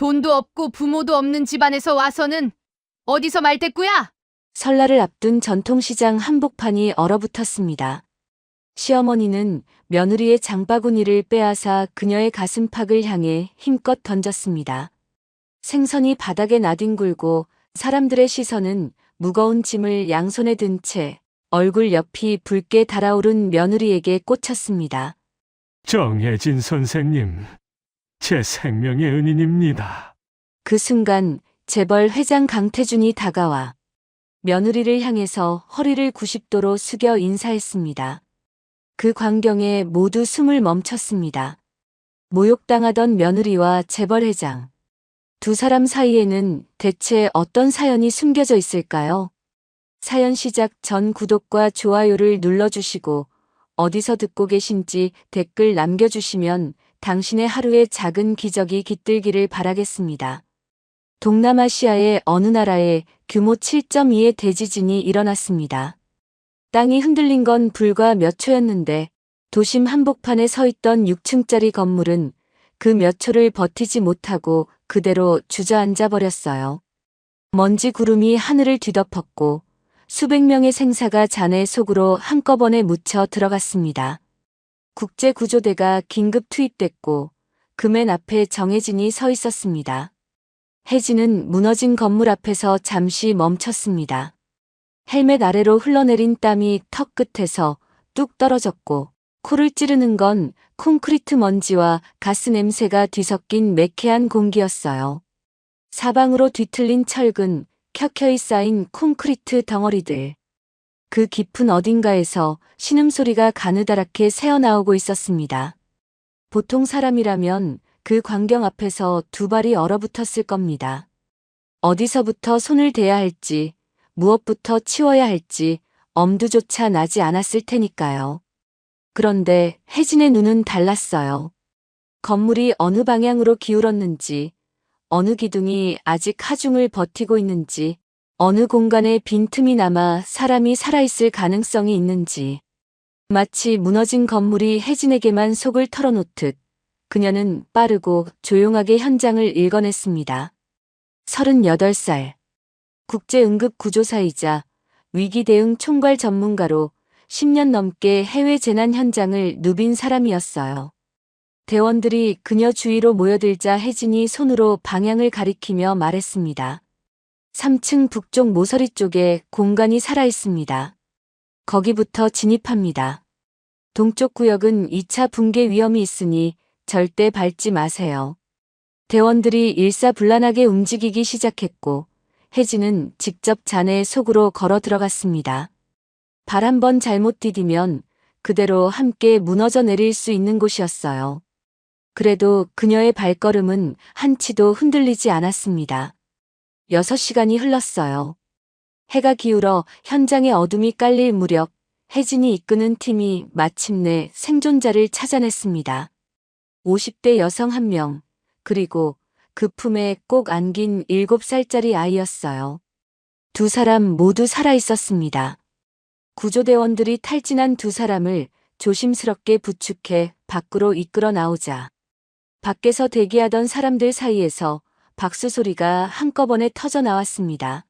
돈도 없고 부모도 없는 집안에서 와서는 어디서 말대꾸야? 설날을 앞둔 전통시장 한복판이 얼어붙었습니다. 시어머니는 며느리의 장바구니를 빼앗아 그녀의 가슴팍을 향해 힘껏 던졌습니다. 생선이 바닥에 나뒹굴고 사람들의 시선은 무거운 짐을 양손에 든 채 얼굴 옆이 붉게 달아오른 며느리에게 꽂혔습니다. 정혜진 선생님, 제 생명의 은인입니다. 그 순간 재벌 회장 강태준이 다가와 며느리를 향해서 허리를 90도로 숙여 인사했습니다. 그 광경에 모두 숨을 멈췄습니다. 모욕당하던 며느리와 재벌 회장. 두 사람 사이에는 대체 어떤 사연이 숨겨져 있을까요? 사연 시작 전 구독과 좋아요를 눌러주시고 어디서 듣고 계신지 댓글 남겨주시면 당신의 하루에 작은 기적이 깃들기를 바라겠습니다. 동남아시아의 어느 나라에 규모 7.2의 대지진이 일어났습니다. 땅이 흔들린 건 불과 몇 초였는데 도심 한복판에 서 있던 6층짜리 건물은 그 몇 초를 버티지 못하고 그대로 주저앉아 버렸어요. 먼지 구름이 하늘을 뒤덮었고 수백 명의 생사가 잔해 속으로 한꺼번에 묻혀 들어갔습니다. 국제구조대가 긴급 투입됐고 그 맨 앞에 정혜진이 서 있었습니다. 혜진은 무너진 건물 앞에서 잠시 멈췄습니다. 헬멧 아래로 흘러내린 땀이 턱 끝에서 뚝 떨어졌고 코를 찌르는 건 콘크리트 먼지와 가스 냄새가 뒤섞인 매캐한 공기였어요. 사방으로 뒤틀린 철근, 켜켜이 쌓인 콘크리트 덩어리들. 그 깊은 어딘가에서 신음소리가 가느다랗게 새어나오고 있었습니다. 보통 사람이라면 그 광경 앞에서 두 발이 얼어붙었을 겁니다. 어디서부터 손을 대야 할지, 무엇부터 치워야 할지 엄두조차 나지 않았을 테니까요. 그런데 혜진의 눈은 달랐어요. 건물이 어느 방향으로 기울었는지, 어느 기둥이 아직 하중을 버티고 있는지, 어느 공간에 빈틈이 남아 사람이 살아있을 가능성이 있는지. 마치 무너진 건물이 혜진에게만 속을 털어놓듯 그녀는 빠르고 조용하게 현장을 읽어냈습니다. 38살. 국제응급구조사이자 위기대응 총괄 전문가로 10년 넘게 해외 재난 현장을 누빈 사람이었어요. 대원들이 그녀 주위로 모여들자 혜진이 손으로 방향을 가리키며 말했습니다. 3층 북쪽 모서리 쪽에 공간이 살아있습니다. 거기부터 진입합니다. 동쪽 구역은 2차 붕괴 위험이 있으니 절대 밟지 마세요. 대원들이 일사불란하게 움직이기 시작했고 혜진은 직접 잔해 속으로 걸어 들어갔습니다. 발 한 번 잘못 디디면 그대로 함께 무너져 내릴 수 있는 곳이었어요. 그래도 그녀의 발걸음은 한치도 흔들리지 않았습니다. 6시간이 흘렀어요. 해가 기울어 현장에 어둠이 깔릴 무렵 혜진이 이끄는 팀이 마침내 생존자를 찾아냈습니다. 50대 여성 1명, 그리고 그 품에 꼭 안긴 7살짜리 아이였어요. 두 사람 모두 살아있었습니다. 구조대원들이 탈진한 두 사람을 조심스럽게 부축해 밖으로 이끌어 나오자 밖에서 대기하던 사람들 사이에서 박수 소리가 한꺼번에 터져 나왔습니다.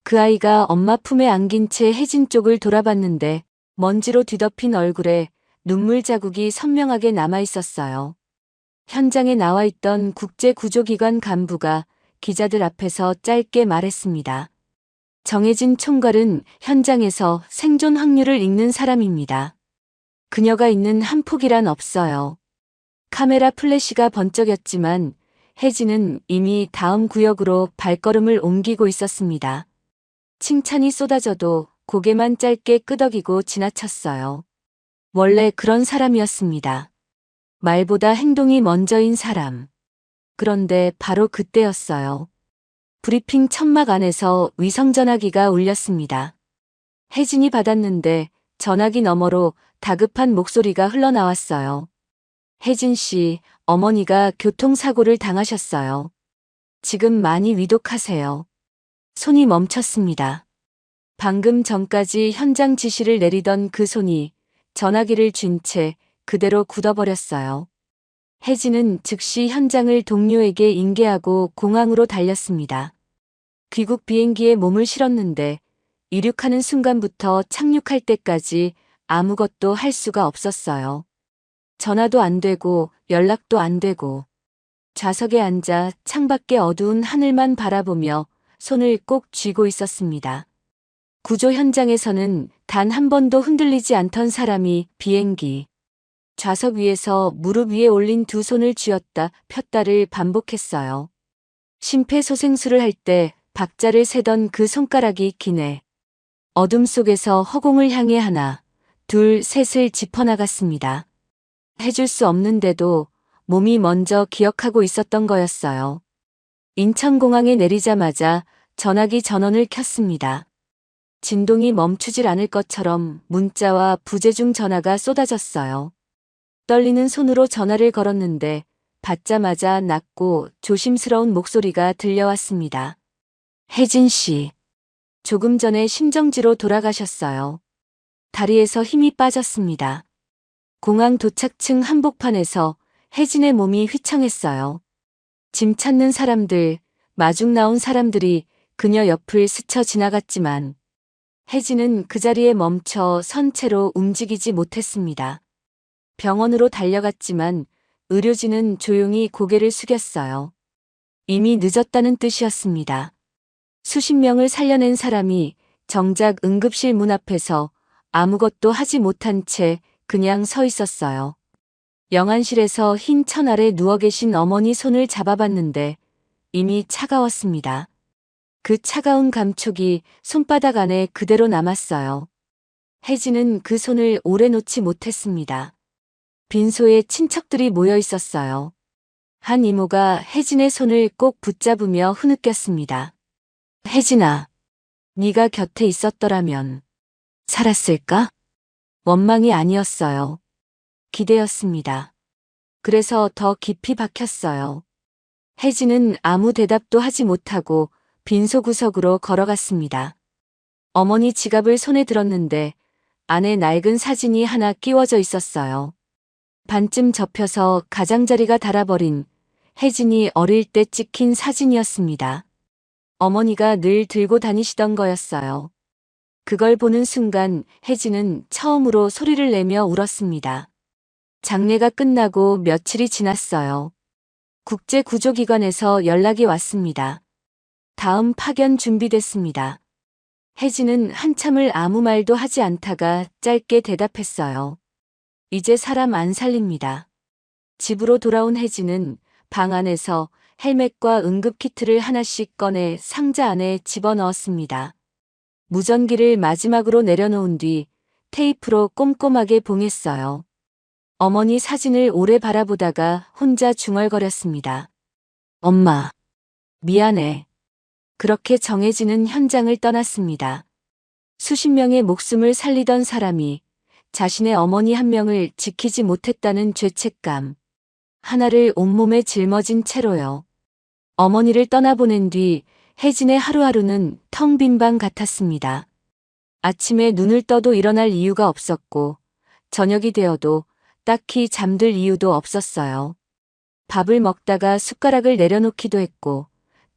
그 아이가 엄마 품에 안긴 채 혜진 쪽을 돌아봤는데 먼지로 뒤덮인 얼굴에 눈물 자국이 선명하게 남아 있었어요. 현장에 나와 있던 국제구조기관 간부가 기자들 앞에서 짧게 말했습니다. 정혜진 총괄은 현장에서 생존 확률을 읽는 사람입니다. 그녀가 있는 한 폭이란 없어요. 카메라 플래시가 번쩍였지만 혜진은 이미 다음 구역으로 발걸음을 옮기고 있었습니다. 칭찬이 쏟아져도 고개만 짧게 끄덕이고 지나쳤어요. 원래 그런 사람이었습니다. 말보다 행동이 먼저인 사람. 그런데 바로 그때였어요. 브리핑 천막 안에서 위성전화기가 울렸습니다. 혜진이 받았는데 전화기 너머로 다급한 목소리가 흘러나왔어요. 혜진 씨, 어머니가 교통사고를 당하셨어요. 지금 많이 위독하세요. 손이 멈췄습니다. 방금 전까지 현장 지시를 내리던 그 손이 전화기를 쥔 채 그대로 굳어버렸어요. 혜진은 즉시 현장을 동료에게 인계하고 공항으로 달렸습니다. 귀국 비행기에 몸을 실었는데 이륙하는 순간부터 착륙할 때까지 아무것도 할 수가 없었어요. 전화도 안 되고 연락도 안 되고 좌석에 앉아 창밖의 어두운 하늘만 바라보며 손을 꼭 쥐고 있었습니다. 구조 현장에서는 단 한 번도 흔들리지 않던 사람이 비행기 좌석 위에서 무릎 위에 올린 두 손을 쥐었다 폈다를 반복했어요. 심폐소생술을 할 때 박자를 세던 그 손가락이 기네. 어둠 속에서 허공을 향해 하나, 둘, 셋을 짚어나갔습니다. 해줄 수 없는데도 몸이 먼저 기억하고 있었던 거였어요. 인천공항에 내리자마자 전화기 전원을 켰습니다. 진동이 멈추질 않을 것처럼 문자와 부재중 전화가 쏟아졌어요. 떨리는 손으로 전화를 걸었는데 받자마자 낮고 조심스러운 목소리가 들려왔습니다. 혜진 씨. 조금 전에 심정지로 돌아가셨어요. 다리에서 힘이 빠졌습니다. 공항 도착층 한복판에서 혜진의 몸이 휘청했어요. 짐 찾는 사람들, 마중 나온 사람들이 그녀 옆을 스쳐 지나갔지만 혜진은 그 자리에 멈춰 선 채로 움직이지 못했습니다. 병원으로 달려갔지만 의료진은 조용히 고개를 숙였어요. 이미 늦었다는 뜻이었습니다. 수십 명을 살려낸 사람이 정작 응급실 문 앞에서 아무것도 하지 못한 채 그냥 서 있었어요. 영안실에서 흰 천 아래 누워 계신 어머니 손을 잡아봤는데 이미 차가웠습니다. 그 차가운 감촉이 손바닥 안에 그대로 남았어요. 혜진은 그 손을 오래 놓지 못했습니다. 빈소에 친척들이 모여 있었어요. 한 이모가 혜진의 손을 꼭 붙잡으며 흐느꼈습니다. 혜진아, 네가 곁에 있었더라면 살았을까? 원망이 아니었어요. 기대였습니다. 그래서 더 깊이 박혔어요. 혜진은 아무 대답도 하지 못하고 빈소 구석으로 걸어갔습니다. 어머니 지갑을 손에 들었는데 안에 낡은 사진이 하나 끼워져 있었어요. 반쯤 접혀서 가장자리가 닳아버린 혜진이 어릴 때 찍힌 사진이었습니다. 어머니가 늘 들고 다니시던 거였어요. 그걸 보는 순간 혜진은 처음으로 소리를 내며 울었습니다. 장례가 끝나고 며칠이 지났어요. 국제구조기관에서 연락이 왔습니다. 다음 파견 준비됐습니다. 혜진은 한참을 아무 말도 하지 않다가 짧게 대답했어요. 이제 사람 안 살립니다. 집으로 돌아온 혜진은 방 안에서 헬멧과 응급키트를 하나씩 꺼내 상자 안에 집어넣었습니다. 무전기를 마지막으로 내려놓은 뒤 테이프로 꼼꼼하게 봉했어요. 어머니 사진을 오래 바라보다가 혼자 중얼거렸습니다. 엄마, 미안해. 그렇게 정해지는 현장을 떠났습니다. 수십 명의 목숨을 살리던 사람이 자신의 어머니 한 명을 지키지 못했다는 죄책감. 하나를 온몸에 짊어진 채로요. 어머니를 떠나보낸 뒤 혜진의 하루하루는 텅 빈 방 같았습니다. 아침에 눈을 떠도 일어날 이유가 없었고 저녁이 되어도 딱히 잠들 이유도 없었어요. 밥을 먹다가 숟가락을 내려놓기도 했고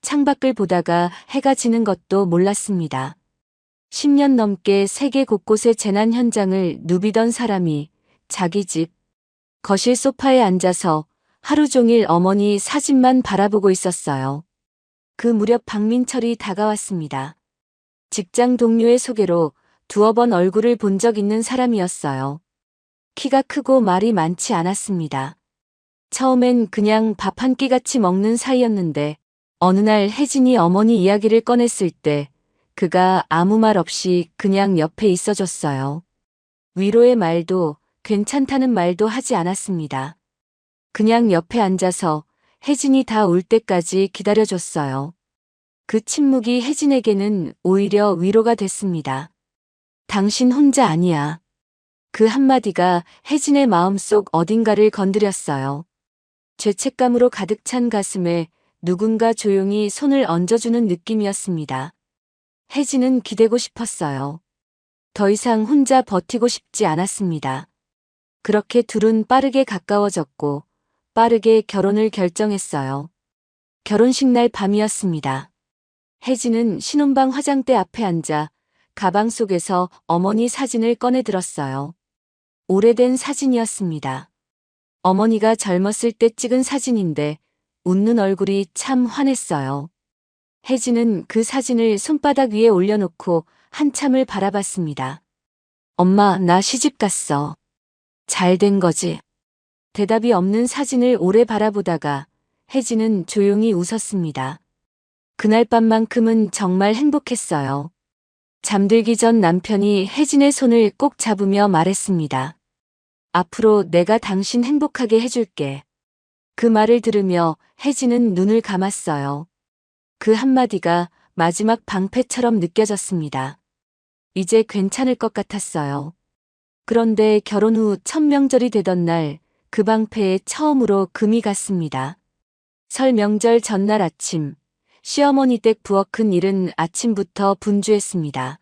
창밖을 보다가 해가 지는 것도 몰랐습니다. 10년 넘게 세계 곳곳의 재난 현장을 누비던 사람이 자기 집 거실 소파에 앉아서 하루 종일 어머니 사진만 바라보고 있었어요. 그 무렵 박민철이 다가왔습니다. 직장 동료의 소개로 두어 번 얼굴을 본 적 있는 사람이었어요. 키가 크고 말이 많지 않았습니다. 처음엔 그냥 밥 한 끼 같이 먹는 사이였는데 어느 날 혜진이 어머니 이야기를 꺼냈을 때 그가 아무 말 없이 그냥 옆에 있어줬어요. 위로의 말도 괜찮다는 말도 하지 않았습니다. 그냥 옆에 앉아서 혜진이 다 올 때까지 기다려줬어요. 그 침묵이 혜진에게는 오히려 위로가 됐습니다. 당신 혼자 아니야. 그 한마디가 혜진의 마음속 어딘가를 건드렸어요. 죄책감으로 가득 찬 가슴에 누군가 조용히 손을 얹어주는 느낌이었습니다. 혜진은 기대고 싶었어요. 더 이상 혼자 버티고 싶지 않았습니다. 그렇게 둘은 빠르게 가까워졌고 빠르게 결혼을 결정했어요. 결혼식 날 밤이었습니다. 혜진은 신혼방 화장대 앞에 앉아 가방 속에서 어머니 사진을 꺼내 들었어요. 오래된 사진이었습니다. 어머니가 젊었을 때 찍은 사진인데 웃는 얼굴이 참 환했어요. 혜진은 그 사진을 손바닥 위에 올려놓고 한참을 바라봤습니다. 엄마, 나 시집 갔어. 잘 된 거지? 대답이 없는 사진을 오래 바라보다가 혜진은 조용히 웃었습니다. 그날 밤만큼은 정말 행복했어요. 잠들기 전 남편이 혜진의 손을 꼭 잡으며 말했습니다. 앞으로 내가 당신 행복하게 해줄게. 그 말을 들으며 혜진은 눈을 감았어요. 그 한마디가 마지막 방패처럼 느껴졌습니다. 이제 괜찮을 것 같았어요. 그런데 결혼 후 첫 명절이 되던 날 그 방패에 처음으로 금이 갔습니다. 설 명절 전날 아침, 시어머니 댁 부엌 큰 일은 아침부터 분주했습니다.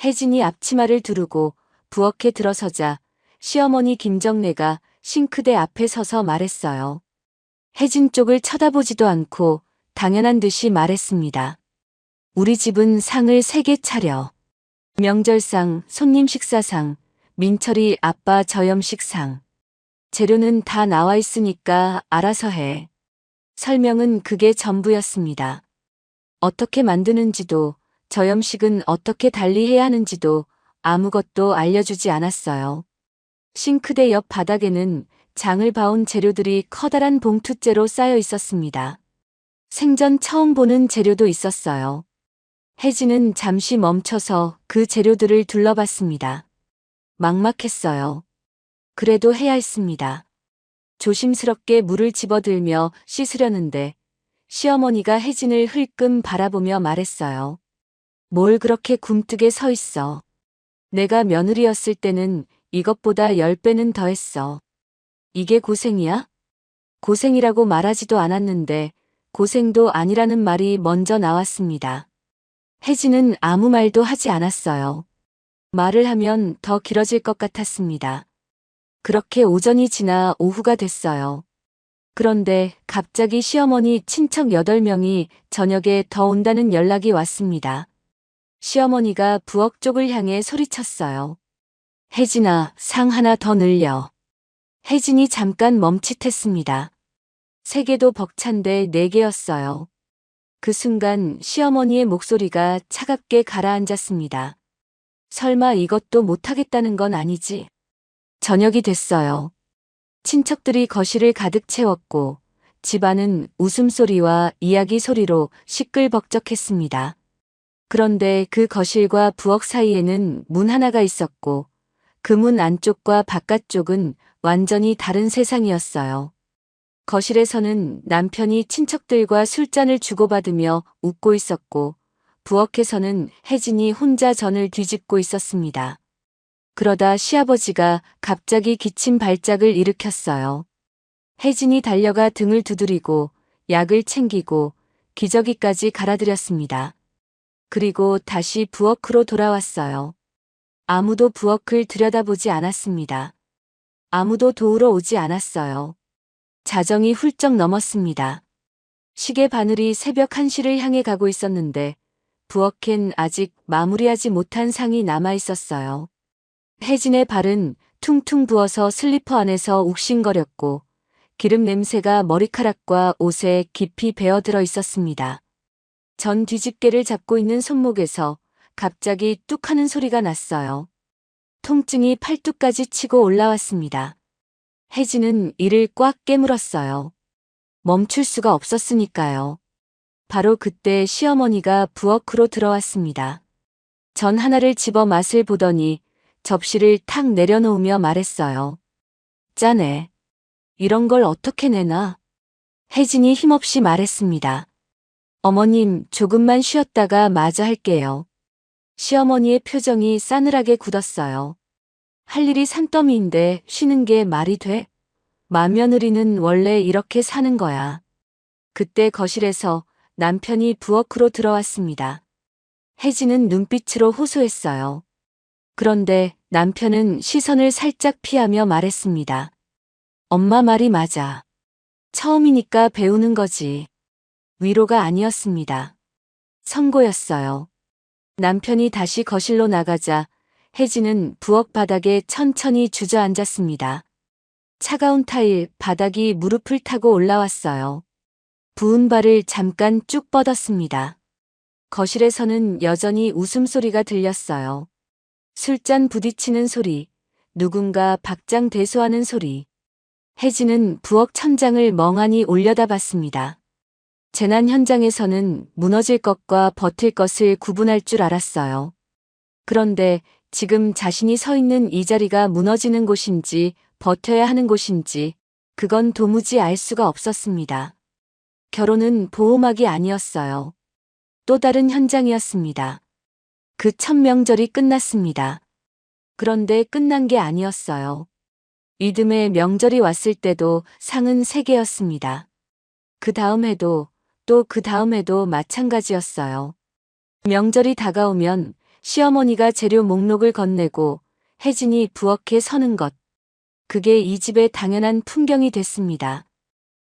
혜진이 앞치마를 두르고 부엌에 들어서자 시어머니 김정래가 싱크대 앞에 서서 말했어요. 혜진 쪽을 쳐다보지도 않고 당연한 듯이 말했습니다. 우리 집은 상을 3개 차려. 명절상, 손님 식사상, 민철이 아빠 저염식상. 재료는 다 나와 있으니까 알아서 해. 설명은 그게 전부였습니다. 어떻게 만드는지도, 저염식은 어떻게 달리해야 하는지도 아무것도 알려주지 않았어요. 싱크대 옆 바닥에는 장을 봐온 재료들이 커다란 봉투째로 쌓여 있었습니다. 생전 처음 보는 재료도 있었어요. 혜진은 잠시 멈춰서 그 재료들을 둘러봤습니다. 막막했어요. 그래도 해야 했습니다. 조심스럽게 물을 집어들며 씻으려는데 시어머니가 혜진을 흘끔 바라보며 말했어요. 뭘 그렇게 굼뜨게 서 있어. 내가 며느리였을 때는 이것보다 10배는 더 했어. 이게 고생이야? 고생이라고 말하지도 않았는데 고생도 아니라는 말이 먼저 나왔습니다. 혜진은 아무 말도 하지 않았어요. 말을 하면 더 길어질 것 같았습니다. 그렇게 오전이 지나 오후가 됐어요. 그런데 갑자기 시어머니 친척 8명이 저녁에 더 온다는 연락이 왔습니다. 시어머니가 부엌 쪽을 향해 소리쳤어요. 혜진아, 상 하나 더 늘려. 혜진이 잠깐 멈칫했습니다. 3개도 벅찬데 4개였어요. 그 순간 시어머니의 목소리가 차갑게 가라앉았습니다. 설마 이것도 못하겠다는 건 아니지? 저녁이 됐어요. 친척들이 거실을 가득 채웠고 집안은 웃음소리와 이야기 소리로 시끌벅적했습니다. 그런데 그 거실과 부엌 사이에는 문 하나가 있었고 그 문 안쪽과 바깥쪽은 완전히 다른 세상이었어요. 거실에서는 남편이 친척들과 술잔을 주고받으며 웃고 있었고 부엌에서는 혜진이 혼자 전을 뒤집고 있었습니다. 그러다 시아버지가 갑자기 기침 발작을 일으켰어요. 혜진이 달려가 등을 두드리고 약을 챙기고 기저귀까지 갈아드렸습니다. 그리고 다시 부엌으로 돌아왔어요. 아무도 부엌을 들여다보지 않았습니다. 아무도 도우러 오지 않았어요. 자정이 훌쩍 넘었습니다. 시계 바늘이 새벽 1시를 향해 가고 있었는데 부엌엔 아직 마무리하지 못한 상이 남아 있었어요. 혜진의 발은 퉁퉁 부어서 슬리퍼 안에서 욱신거렸고 기름 냄새가 머리카락과 옷에 깊이 배어들어 있었습니다. 전 뒤집개를 잡고 있는 손목에서 갑자기 뚝 하는 소리가 났어요. 통증이 팔뚝까지 치고 올라왔습니다. 혜진은 이를 꽉 깨물었어요. 멈출 수가 없었으니까요. 바로 그때 시어머니가 부엌으로 들어왔습니다. 전 하나를 집어 맛을 보더니 접시를 탁 내려놓으며 말했어요. 짜네. 이런 걸 어떻게 내나? 혜진이 힘없이 말했습니다. 어머님, 조금만 쉬었다가 마저 할게요. 시어머니의 표정이 싸늘하게 굳었어요. 할 일이 산더미인데 쉬는 게 말이 돼? 맏며느리는 원래 이렇게 사는 거야. 그때 거실에서 남편이 부엌으로 들어왔습니다. 혜진은 눈빛으로 호소했어요. 그런데 남편은 시선을 살짝 피하며 말했습니다. 엄마 말이 맞아. 처음이니까 배우는 거지. 위로가 아니었습니다. 선고였어요. 남편이 다시 거실로 나가자 혜진은 부엌 바닥에 천천히 주저앉았습니다. 차가운 타일 바닥이 무릎을 타고 올라왔어요. 부은 발을 잠깐 쭉 뻗었습니다. 거실에서는 여전히 웃음소리가 들렸어요. 술잔 부딪히는 소리, 누군가 박장대소하는 소리. 혜진은 부엌 천장을 멍하니 올려다봤습니다. 재난 현장에서는 무너질 것과 버틸 것을 구분할 줄 알았어요. 그런데 지금 자신이 서 있는 이 자리가 무너지는 곳인지 버텨야 하는 곳인지 그건 도무지 알 수가 없었습니다. 결혼은 보호막이 아니었어요. 또 다른 현장이었습니다. 그 첫 명절이 끝났습니다. 그런데 끝난 게 아니었어요. 이듬해 명절이 왔을 때도 상은 3개였습니다. 그 다음 해도 또 그 다음 해도 마찬가지였어요. 명절이 다가오면 시어머니가 재료 목록을 건네고 혜진이 부엌에 서는 것. 그게 이 집의 당연한 풍경이 됐습니다.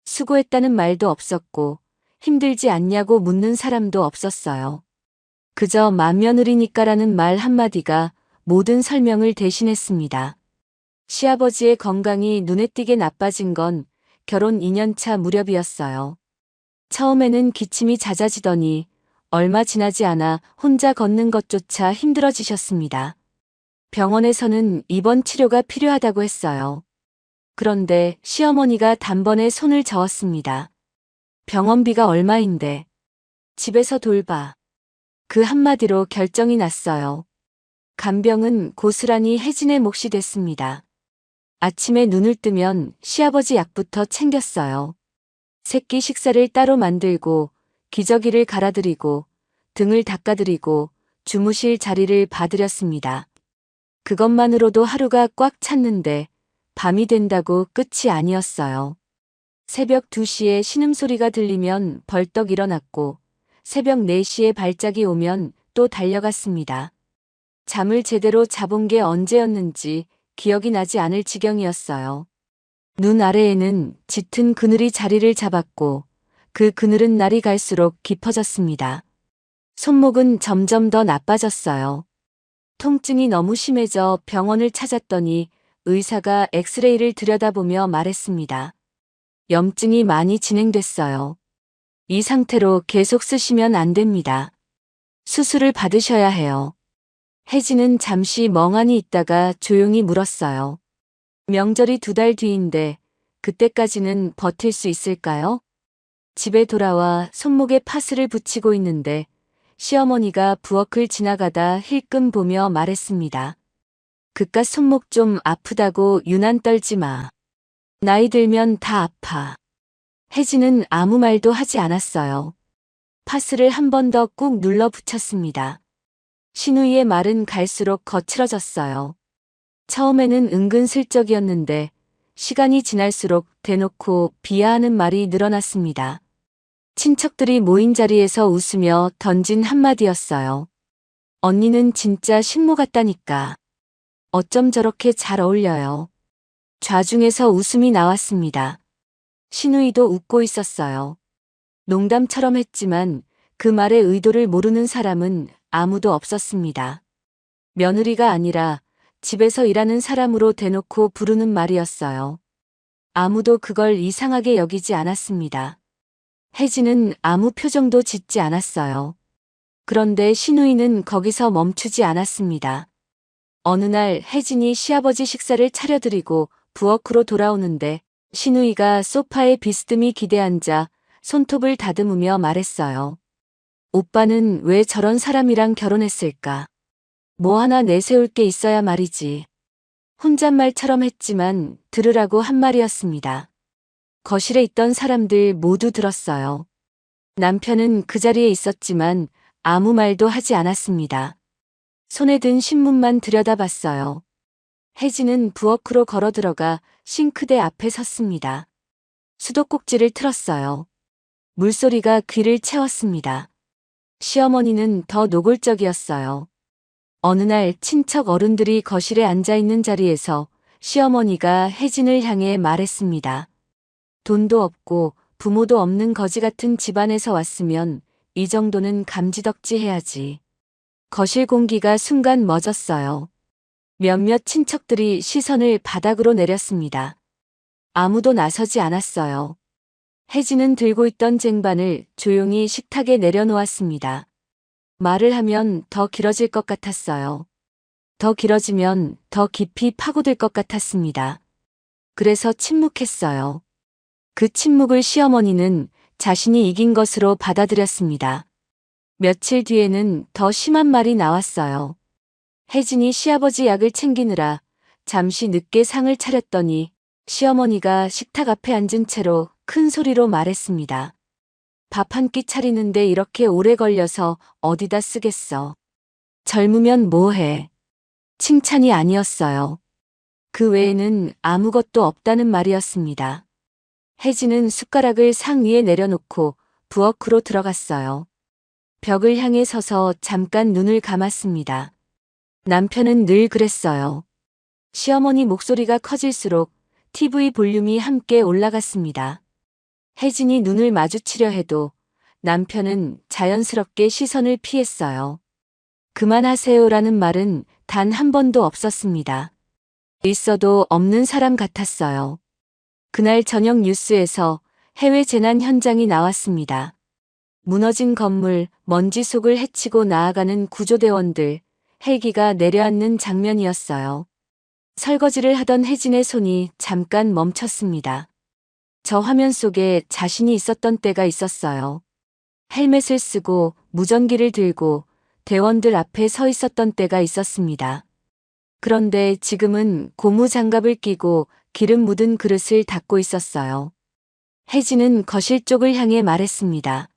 수고했다는 말도 없었고 힘들지 않냐고 묻는 사람도 없었어요. 그저 맏며느리니까라는 말 한마디가 모든 설명을 대신했습니다. 시아버지의 건강이 눈에 띄게 나빠진 건 결혼 2년차 무렵이었어요. 처음에는 기침이 잦아지더니 얼마 지나지 않아 혼자 걷는 것조차 힘들어지셨습니다. 병원에서는 입원 치료가 필요하다고 했어요. 그런데 시어머니가 단번에 손을 저었습니다. 병원비가 얼마인데 집에서 돌봐. 그 한마디로 결정이 났어요. 간병은 고스란히 혜진의 몫이 됐습니다. 아침에 눈을 뜨면 시아버지 약부터 챙겼어요. 새끼 식사를 따로 만들고 기저귀를 갈아드리고 등을 닦아드리고 주무실 자리를 봐드렸습니다. 그것만으로도 하루가 꽉 찼는데 밤이 된다고 끝이 아니었어요. 새벽 2시에 신음소리가 들리면 벌떡 일어났고 새벽 4시에 발작이 오면 또 달려갔습니다. 잠을 제대로 자본 게 언제였는지 기억이 나지 않을 지경이었어요. 눈 아래에는 짙은 그늘이 자리를 잡았고 그 그늘은 날이 갈수록 깊어졌습니다. 손목은 점점 더 나빠졌어요. 통증이 너무 심해져 병원을 찾았더니 의사가 엑스레이를 들여다보며 말했습니다. 염증이 많이 진행됐어요. 이 상태로 계속 쓰시면 안 됩니다. 수술을 받으셔야 해요. 혜진은 잠시 멍하니 있다가 조용히 물었어요. 명절이 2달 뒤인데 그때까지는 버틸 수 있을까요? 집에 돌아와 손목에 파스를 붙이고 있는데 시어머니가 부엌을 지나가다 힐끔 보며 말했습니다. 그깟 손목 좀 아프다고 유난 떨지 마. 나이 들면 다 아파. 혜진은 아무 말도 하지 않았어요. 파스를 한 번 더 꾹 눌러 붙였습니다. 신우이의 말은 갈수록 거칠어졌어요. 처음에는 은근슬쩍이었는데 시간이 지날수록 대놓고 비하하는 말이 늘어났습니다. 친척들이 모인 자리에서 웃으며 던진 한마디였어요. 언니는 진짜 식모 같다니까. 어쩜 저렇게 잘 어울려요. 좌중에서 웃음이 나왔습니다. 신우이도 웃고 있었어요. 농담처럼 했지만 그 말의 의도를 모르는 사람은 아무도 없었습니다. 며느리가 아니라 집에서 일하는 사람으로 대놓고 부르는 말이었어요. 아무도 그걸 이상하게 여기지 않았습니다. 혜진은 아무 표정도 짓지 않았어요. 그런데 신우이는 거기서 멈추지 않았습니다. 어느 날 혜진이 시아버지 식사를 차려드리고 부엌으로 돌아오는데 신우이가 소파에 비스듬히 기대앉아 손톱을 다듬으며 말했어요. 오빠는 왜 저런 사람이랑 결혼했을까? 뭐 하나 내세울 게 있어야 말이지. 혼잣말처럼 했지만 들으라고 한 말이었습니다. 거실에 있던 사람들 모두 들었어요. 남편은 그 자리에 있었지만 아무 말도 하지 않았습니다. 손에 든 신문만 들여다봤어요. 혜진은 부엌으로 걸어 들어가 싱크대 앞에 섰습니다. 수도꼭지를 틀었어요. 물소리가 귀를 채웠습니다. 시어머니는 더 노골적이었어요. 어느 날 친척 어른들이 거실에 앉아있는 자리에서 시어머니가 혜진을 향해 말했습니다. 돈도 없고 부모도 없는 거지 같은 집안에서 왔으면 이 정도는 감지덕지 해야지. 거실 공기가 순간 멎었어요. 몇몇 친척들이 시선을 바닥으로 내렸습니다. 아무도 나서지 않았어요. 혜진은 들고 있던 쟁반을 조용히 식탁에 내려놓았습니다. 말을 하면 더 길어질 것 같았어요. 더 길어지면 더 깊이 파고들 것 같았습니다. 그래서 침묵했어요. 그 침묵을 시어머니는 자신이 이긴 것으로 받아들였습니다. 며칠 뒤에는 더 심한 말이 나왔어요. 혜진이 시아버지 약을 챙기느라 잠시 늦게 상을 차렸더니 시어머니가 식탁 앞에 앉은 채로 큰 소리로 말했습니다. 밥 한 끼 차리는데 이렇게 오래 걸려서 어디다 쓰겠어. 젊으면 뭐해. 칭찬이 아니었어요. 그 외에는 아무것도 없다는 말이었습니다. 혜진은 숟가락을 상 위에 내려놓고 부엌으로 들어갔어요. 벽을 향해 서서 잠깐 눈을 감았습니다. 남편은 늘 그랬어요. 시어머니 목소리가 커질수록 TV 볼륨이 함께 올라갔습니다. 혜진이 눈을 마주치려 해도 남편은 자연스럽게 시선을 피했어요. 그만하세요라는 말은 단 한 번도 없었습니다. 있어도 없는 사람 같았어요. 그날 저녁 뉴스에서 해외 재난 현장이 나왔습니다. 무너진 건물, 먼지 속을 헤치고 나아가는 구조대원들, 헬기가 내려앉는 장면이었어요. 설거지를 하던 혜진의 손이 잠깐 멈췄습니다. 저 화면 속에 자신이 있었던 때가 있었어요. 헬멧을 쓰고 무전기를 들고 대원들 앞에 서 있었던 때가 있었습니다. 그런데 지금은 고무 장갑을 끼고 기름 묻은 그릇을 닦고 있었어요. 혜진은 거실 쪽을 향해 말했습니다.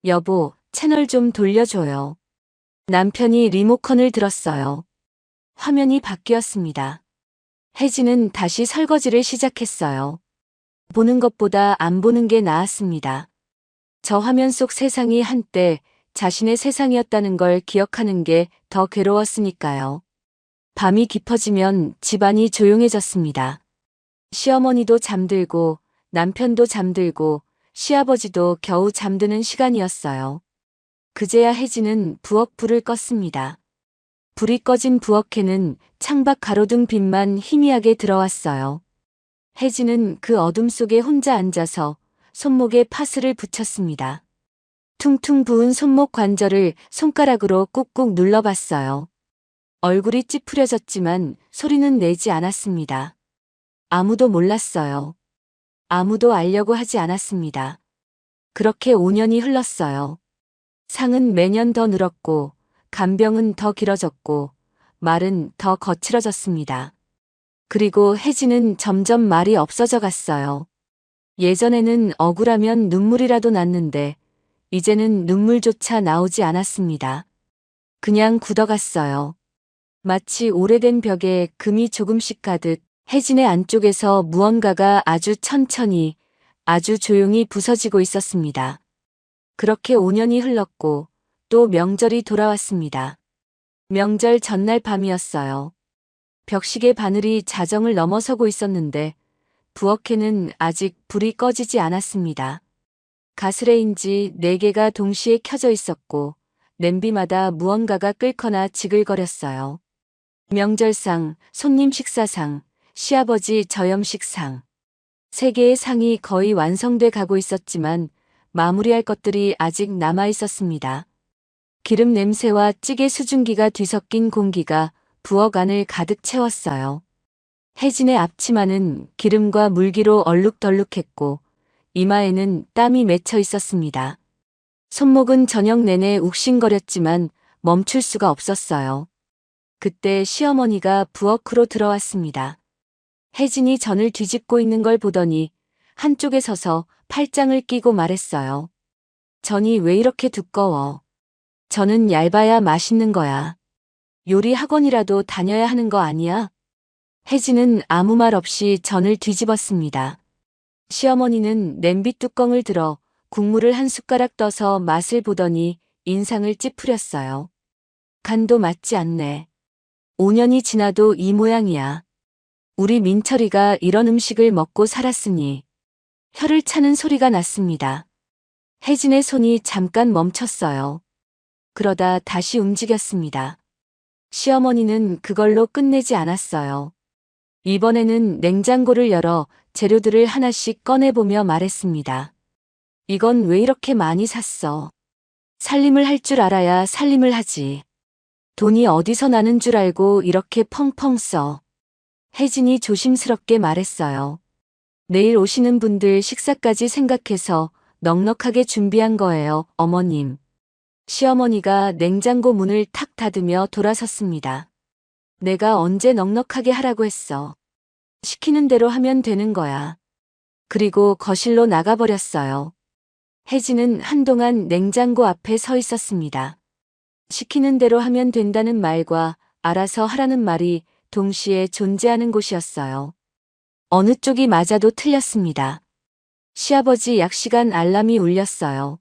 여보, 채널 좀 돌려줘요. 남편이 리모컨을 들었어요. 화면이 바뀌었습니다. 혜진은 다시 설거지를 시작했어요. 보는 것보다 안 보는 게 나았습니다. 저 화면 속 세상이 한때 자신의 세상이었다는 걸 기억하는 게 더 괴로웠으니까요. 밤이 깊어지면 집안이 조용해졌습니다. 시어머니도 잠들고 남편도 잠들고 시아버지도 겨우 잠드는 시간이었어요. 그제야 혜진은 부엌 불을 껐습니다. 불이 꺼진 부엌에는 창밖 가로등 빛만 희미하게 들어왔어요. 혜진은 그 어둠 속에 혼자 앉아서 손목에 파스를 붙였습니다. 퉁퉁 부은 손목 관절을 손가락으로 꾹꾹 눌러봤어요. 얼굴이 찌푸려졌지만 소리는 내지 않았습니다. 아무도 몰랐어요. 아무도 알려고 하지 않았습니다. 그렇게 5년이 흘렀어요. 상은 매년 더 늘었고 간병은 더 길어졌고 말은 더 거칠어졌습니다. 그리고 혜진은 점점 말이 없어져 갔어요. 예전에는 억울하면 눈물이라도 났는데 이제는 눈물조차 나오지 않았습니다. 그냥 굳어갔어요. 마치 오래된 벽에 금이 조금씩 가듯 혜진의 안쪽에서 무언가가 아주 천천히, 아주 조용히 부서지고 있었습니다. 그렇게 5년이 흘렀고 또 명절이 돌아왔습니다. 명절 전날 밤이었어요. 벽시계 바늘이 자정을 넘어서고 있었는데 부엌에는 아직 불이 꺼지지 않았습니다. 가스레인지 4개가 동시에 켜져 있었고 냄비마다 무언가가 끓거나 지글거렸어요. 명절상, 손님 식사상, 시아버지 저염식상. 3개의 상이 거의 완성돼 가고 있었지만 마무리할 것들이 아직 남아 있었습니다. 기름 냄새와 찌개 수증기가 뒤섞인 공기가 부엌 안을 가득 채웠어요. 혜진의 앞치마는 기름과 물기로 얼룩덜룩했고 이마에는 땀이 맺혀 있었습니다. 손목은 저녁 내내 욱신거렸지만 멈출 수가 없었어요. 그때 시어머니가 부엌으로 들어왔습니다. 혜진이 전을 뒤집고 있는 걸 보더니 한쪽에 서서 팔짱을 끼고 말했어요. 전이 왜 이렇게 두꺼워? 전은 얇아야 맛있는 거야. 요리 학원이라도 다녀야 하는 거 아니야? 혜진은 아무 말 없이 전을 뒤집었습니다. 시어머니는 냄비 뚜껑을 들어 국물을 한 숟가락 떠서 맛을 보더니 인상을 찌푸렸어요. 간도 맞지 않네. 5년이 지나도 이 모양이야. 우리 민철이가 이런 음식을 먹고 살았으니 혀를 차는 소리가 났습니다. 혜진의 손이 잠깐 멈췄어요. 그러다 다시 움직였습니다. 시어머니는 그걸로 끝내지 않았어요. 이번에는 냉장고를 열어 재료들을 하나씩 꺼내보며 말했습니다. 이건 왜 이렇게 많이 샀어? 살림을 할 줄 알아야 살림을 하지. 돈이 어디서 나는 줄 알고 이렇게 펑펑 써. 혜진이 조심스럽게 말했어요. 내일 오시는 분들 식사까지 생각해서 넉넉하게 준비한 거예요, 어머님. 시어머니가 냉장고 문을 탁 닫으며 돌아섰습니다. 내가 언제 넉넉하게 하라고 했어. 시키는 대로 하면 되는 거야. 그리고 거실로 나가버렸어요. 혜진은 한동안 냉장고 앞에 서 있었습니다. 시키는 대로 하면 된다는 말과 알아서 하라는 말이 동시에 존재하는 곳이었어요. 어느 쪽이 맞아도 틀렸습니다. 시아버지 약시간 알람이 울렸어요.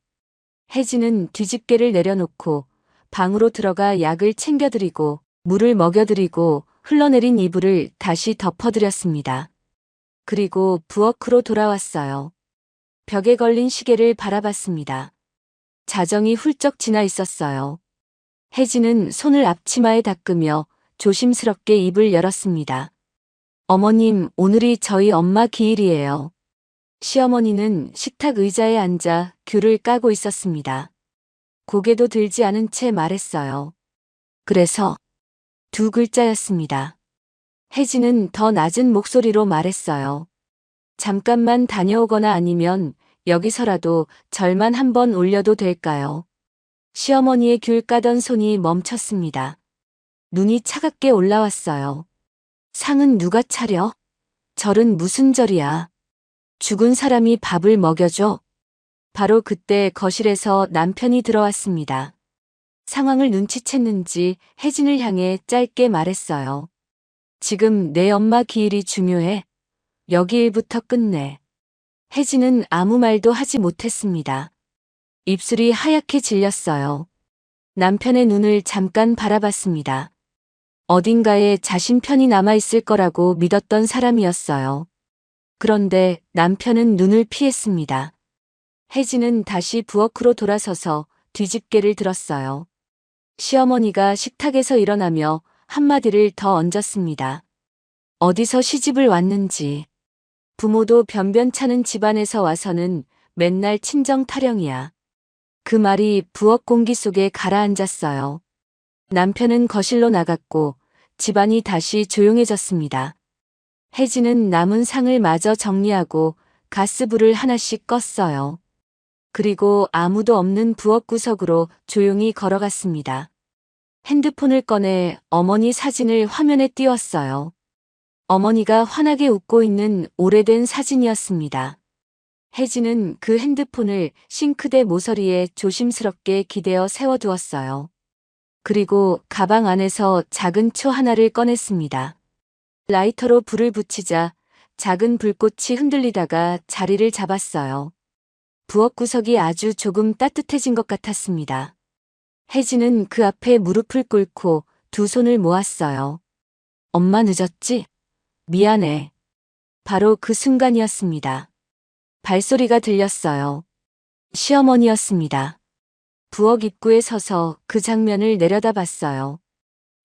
혜진은 뒤집개를 내려놓고 방으로 들어가 약을 챙겨드리고 물을 먹여드리고 흘러내린 이불을 다시 덮어드렸습니다. 그리고 부엌으로 돌아왔어요. 벽에 걸린 시계를 바라봤습니다. 자정이 훌쩍 지나 있었어요. 혜진은 손을 앞치마에 닦으며 조심스럽게 입을 열었습니다. 어머님, 오늘이 저희 엄마 기일이에요. 시어머니는 식탁 의자에 앉아 귤을 까고 있었습니다. 고개도 들지 않은 채 말했어요. 그래서 두 글자였습니다. 혜진은 더 낮은 목소리로 말했어요. 잠깐만 다녀오거나 아니면 여기서라도 절만 한번 올려도 될까요? 시어머니의 귤 까던 손이 멈췄습니다. 눈이 차갑게 올라왔어요. 상은 누가 차려? 절은 무슨 절이야? 죽은 사람이 밥을 먹여줘? 바로 그때 거실에서 남편이 들어왔습니다. 상황을 눈치챘는지 혜진을 향해 짧게 말했어요. 지금 내 엄마 기일이 중요해. 여기 일부터 끝내. 혜진은 아무 말도 하지 못했습니다. 입술이 하얗게 질렸어요. 남편의 눈을 잠깐 바라봤습니다. 어딘가에 자신 편이 남아있을 거라고 믿었던 사람이었어요. 그런데 남편은 눈을 피했습니다. 혜진은 다시 부엌으로 돌아서서 뒤집개를 들었어요. 시어머니가 식탁에서 일어나며 한마디를 더 얹었습니다. 어디서 시집을 왔는지. 부모도 변변찮은 집안에서 와서는 맨날 친정 타령이야. 그 말이 부엌 공기 속에 가라앉았어요. 남편은 거실로 나갔고 집안이 다시 조용해졌습니다. 혜진은 남은 상을 마저 정리하고 가스불을 하나씩 껐어요. 그리고 아무도 없는 부엌 구석으로 조용히 걸어갔습니다. 핸드폰을 꺼내 어머니 사진을 화면에 띄웠어요. 어머니가 환하게 웃고 있는 오래된 사진이었습니다. 혜진은 그 핸드폰을 싱크대 모서리에 조심스럽게 기대어 세워두었어요. 그리고 가방 안에서 작은 초 하나를 꺼냈습니다. 라이터로 불을 붙이자 작은 불꽃이 흔들리다가 자리를 잡았어요. 부엌 구석이 아주 조금 따뜻해진 것 같았습니다. 혜진은 그 앞에 무릎을 꿇고 두 손을 모았어요. 엄마 늦었지? 미안해. 바로 그 순간이었습니다. 발소리가 들렸어요. 시어머니였습니다. 부엌 입구에 서서 그 장면을 내려다봤어요.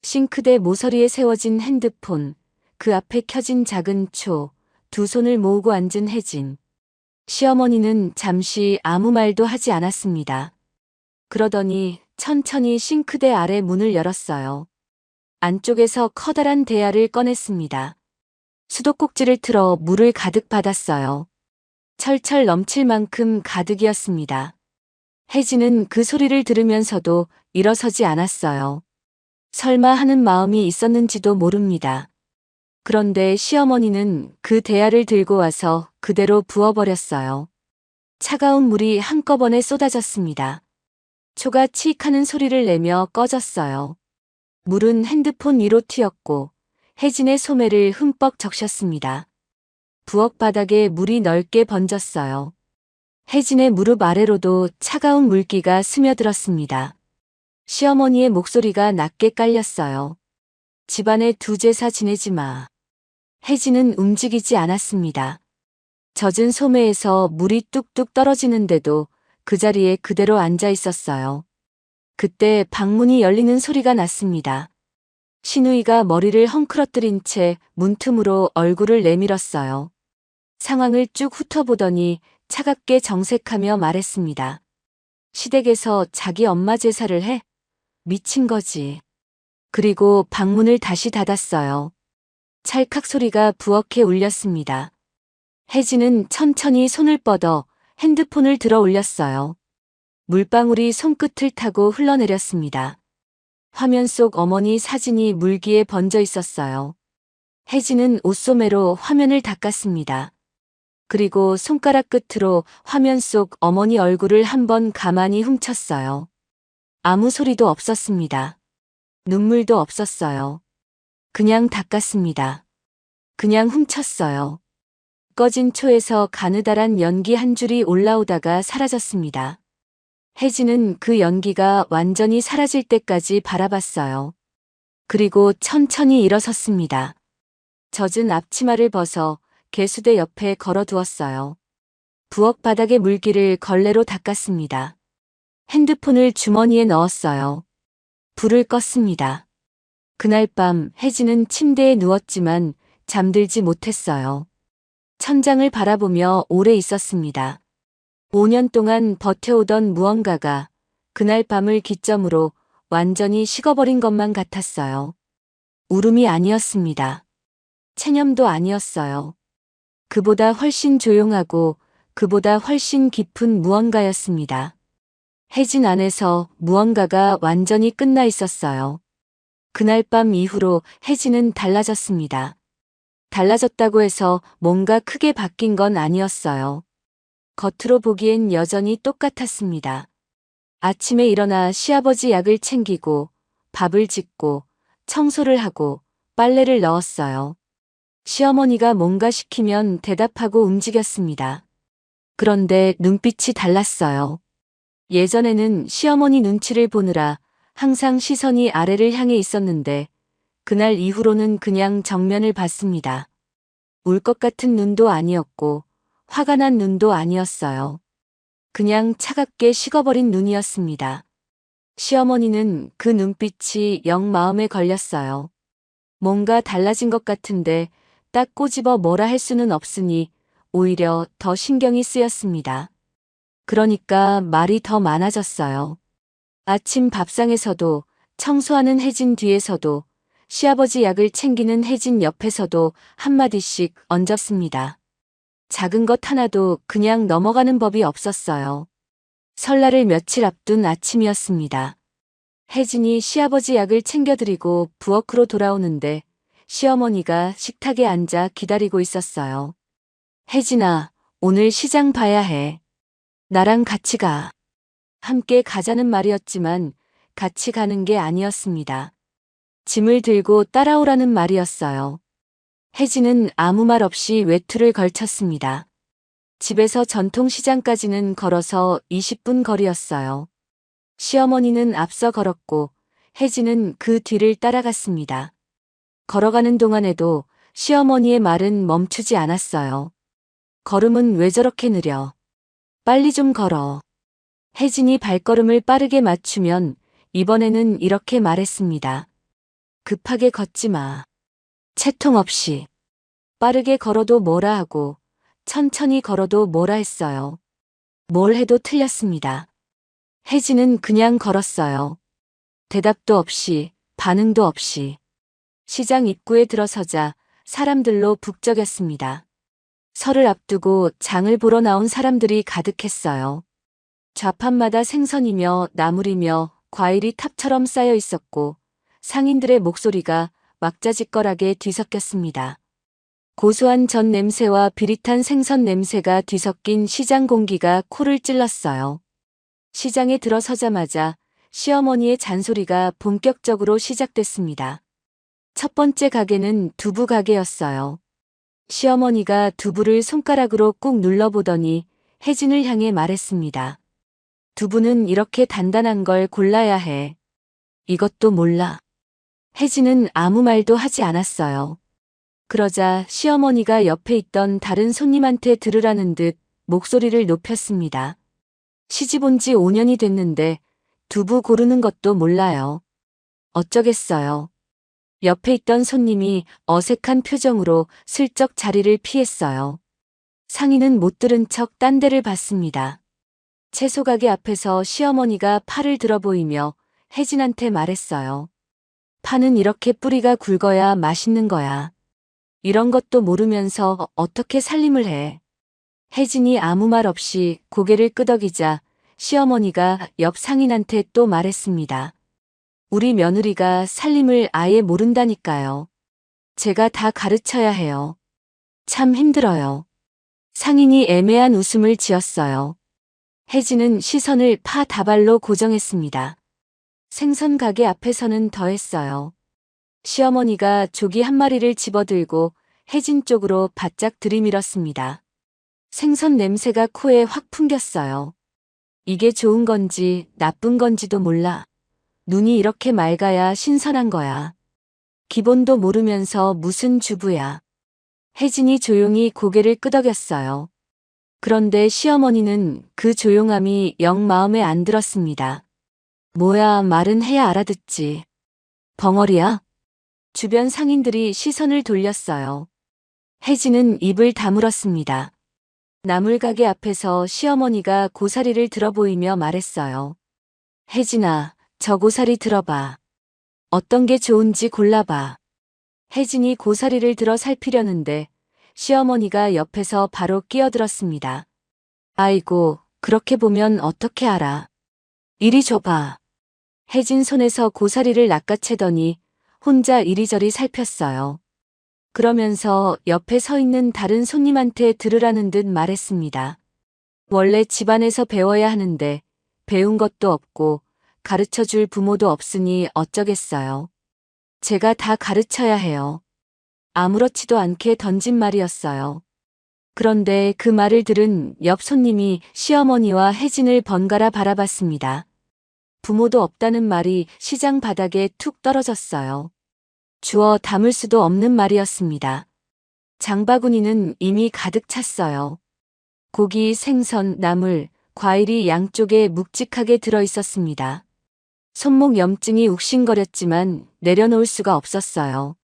싱크대 모서리에 세워진 핸드폰, 그 앞에 켜진 작은 초, 두 손을 모으고 앉은 혜진. 시어머니는 잠시 아무 말도 하지 않았습니다. 그러더니 천천히 싱크대 아래 문을 열었어요. 안쪽에서 커다란 대야를 꺼냈습니다. 수도꼭지를 틀어 물을 가득 받았어요. 철철 넘칠 만큼 가득이었습니다. 혜진은 그 소리를 들으면서도 일어서지 않았어요. 설마 하는 마음이 있었는지도 모릅니다. 그런데 시어머니는 그 대야를 들고 와서 그대로 부어버렸어요. 차가운 물이 한꺼번에 쏟아졌습니다. 초가 치익하는 소리를 내며 꺼졌어요. 물은 핸드폰 위로 튀었고 혜진의 소매를 흠뻑 적셨습니다. 부엌 바닥에 물이 넓게 번졌어요. 혜진의 무릎 아래로도 차가운 물기가 스며들었습니다. 시어머니의 목소리가 낮게 깔렸어요. 집안에 두 제사 지내지 마. 혜진은 움직이지 않았습니다. 젖은 소매에서 물이 뚝뚝 떨어지는데도 그 자리에 그대로 앉아 있었어요. 그때 방문이 열리는 소리가 났습니다. 신우이가 머리를 헝클어뜨린 채 문틈으로 얼굴을 내밀었어요. 상황을 쭉 훑어보더니 차갑게 정색하며 말했습니다. 시댁에서 자기 엄마 제사를 해? 미친 거지. 그리고 방문을 다시 닫았어요. 찰칵 소리가 부엌에 울렸습니다. 혜진은 천천히 손을 뻗어 핸드폰을 들어 올렸어요. 물방울이 손끝을 타고 흘러내렸습니다. 화면 속 어머니 사진이 물기에 번져 있었어요. 혜진은 옷소매로 화면을 닦았습니다. 그리고 손가락 끝으로 화면 속 어머니 얼굴을 한번 가만히 훔쳤어요. 아무 소리도 없었습니다. 눈물도 없었어요. 그냥 닦았습니다. 그냥 훔쳤어요. 꺼진 초에서 가느다란 연기 한 줄이 올라오다가 사라졌습니다. 혜진은 그 연기가 완전히 사라질 때까지 바라봤어요. 그리고 천천히 일어섰습니다. 젖은 앞치마를 벗어 개수대 옆에 걸어두었어요. 부엌 바닥의 물기를 걸레로 닦았습니다. 핸드폰을 주머니에 넣었어요. 불을 껐습니다. 그날 밤 혜진은 침대에 누웠지만 잠들지 못했어요. 천장을 바라보며 오래 있었습니다. 5년 동안 버텨오던 무언가가 그날 밤을 기점으로 완전히 식어버린 것만 같았어요. 울음이 아니었습니다. 체념도 아니었어요. 그보다 훨씬 조용하고 그보다 훨씬 깊은 무언가였습니다. 혜진 안에서 무언가가 완전히 끝나 있었어요. 그날 밤 이후로 혜진은 달라졌습니다. 달라졌다고 해서 뭔가 크게 바뀐 건 아니었어요. 겉으로 보기엔 여전히 똑같았습니다. 아침에 일어나 시아버지 약을 챙기고 밥을 짓고 청소를 하고 빨래를 넣었어요. 시어머니가 뭔가 시키면 대답하고 움직였습니다. 그런데 눈빛이 달랐어요. 예전에는 시어머니 눈치를 보느라 항상 시선이 아래를 향해 있었는데 그날 이후로는 그냥 정면을 봤습니다. 울 것 같은 눈도 아니었고 화가 난 눈도 아니었어요. 그냥 차갑게 식어버린 눈이었습니다. 시어머니는 그 눈빛이 영 마음에 걸렸어요. 뭔가 달라진 것 같은데 딱 꼬집어 뭐라 할 수는 없으니 오히려 더 신경이 쓰였습니다. 그러니까 말이 더 많아졌어요. 아침 밥상에서도 청소하는 혜진 뒤에서도 시아버지 약을 챙기는 혜진 옆에서도 한마디씩 얹었습니다. 작은 것 하나도 그냥 넘어가는 법이 없었어요. 설날을 며칠 앞둔 아침이었습니다. 혜진이 시아버지 약을 챙겨드리고 부엌으로 돌아오는데 시어머니가 식탁에 앉아 기다리고 있었어요. 혜진아, 오늘 시장 봐야 해. 나랑 같이 가. 함께 가자는 말이었지만 같이 가는 게 아니었습니다. 짐을 들고 따라오라는 말이었어요. 혜진은 아무 말 없이 외투를 걸쳤습니다. 집에서 전통시장까지는 걸어서 20분 거리였어요. 시어머니는 앞서 걸었고 혜진은 그 뒤를 따라갔습니다. 걸어가는 동안에도 시어머니의 말은 멈추지 않았어요. 걸음은 왜 저렇게 느려? 빨리 좀 걸어. 혜진이 발걸음을 빠르게 맞추면 이번에는 이렇게 말했습니다. 급하게 걷지 마. 채통 없이. 빠르게 걸어도 뭐라 하고 천천히 걸어도 뭐라 했어요. 뭘 해도 틀렸습니다. 혜진은 그냥 걸었어요. 대답도 없이 반응도 없이. 시장 입구에 들어서자 사람들로 북적였습니다. 설을 앞두고 장을 보러 나온 사람들이 가득했어요. 좌판마다 생선이며 나물이며 과일이 탑처럼 쌓여 있었고 상인들의 목소리가 왁자지껄하게 뒤섞였습니다. 고소한 전 냄새와 비릿한 생선 냄새가 뒤섞인 시장 공기가 코를 찔렀어요. 시장에 들어서자마자 시어머니의 잔소리가 본격적으로 시작됐습니다. 첫 번째 가게는 두부 가게였어요. 시어머니가 두부를 손가락으로 꾹 눌러보더니 혜진을 향해 말했습니다. 두부는 이렇게 단단한 걸 골라야 해. 이것도 몰라. 혜진은 아무 말도 하지 않았어요. 그러자 시어머니가 옆에 있던 다른 손님한테 들으라는 듯 목소리를 높였습니다. 시집 온 지 5년이 됐는데 두부 고르는 것도 몰라요. 어쩌겠어요. 옆에 있던 손님이 어색한 표정으로 슬쩍 자리를 피했어요. 상인은 못 들은 척 딴 데를 봤습니다. 채소 가게 앞에서 시어머니가 팔을 들어 보이며 혜진한테 말했어요. 파는 이렇게 뿌리가 굵어야 맛있는 거야. 이런 것도 모르면서 어떻게 살림을 해. 혜진이 아무 말 없이 고개를 끄덕이자 시어머니가 옆 상인한테 또 말했습니다. 우리 며느리가 살림을 아예 모른다니까요. 제가 다 가르쳐야 해요. 참 힘들어요. 상인이 애매한 웃음을 지었어요. 혜진은 시선을 파 다발로 고정했습니다. 생선 가게 앞에서는 더했어요. 시어머니가 조기 한 마리를 집어들고 혜진 쪽으로 바짝 들이밀었습니다. 생선 냄새가 코에 확 풍겼어요. 이게 좋은 건지 나쁜 건지도 몰라. 눈이 이렇게 맑아야 신선한 거야. 기본도 모르면서 무슨 주부야. 혜진이 조용히 고개를 끄덕였어요. 그런데 시어머니는 그 조용함이 영 마음에 안 들었습니다. 뭐야, 말은 해야 알아듣지. 벙어리야? 주변 상인들이 시선을 돌렸어요. 혜진은 입을 다물었습니다. 나물가게 앞에서 시어머니가 고사리를 들어 보이며 말했어요. 혜진아, 저 고사리 들어봐. 어떤 게 좋은지 골라봐. 혜진이 고사리를 들어 살피려는데 시어머니가 옆에서 바로 끼어들었습니다. 아이고, 그렇게 보면 어떻게 알아. 이리 줘봐. 혜진 손에서 고사리를 낚아채더니 혼자 이리저리 살폈어요. 그러면서 옆에 서 있는 다른 손님한테 들으라는 듯 말했습니다. 원래 집안에서 배워야 하는데 배운 것도 없고 가르쳐줄 부모도 없으니 어쩌겠어요. 제가 다 가르쳐야 해요. 아무렇지도 않게 던진 말이었어요. 그런데 그 말을 들은 옆 손님이 시어머니와 혜진을 번갈아 바라봤습니다. 부모도 없다는 말이 시장 바닥에 툭 떨어졌어요. 주워 담을 수도 없는 말이었습니다. 장바구니는 이미 가득 찼어요. 고기, 생선, 나물, 과일이 양쪽에 묵직하게 들어 있었습니다. 손목 염증이 욱신거렸지만 내려놓을 수가 없었어요.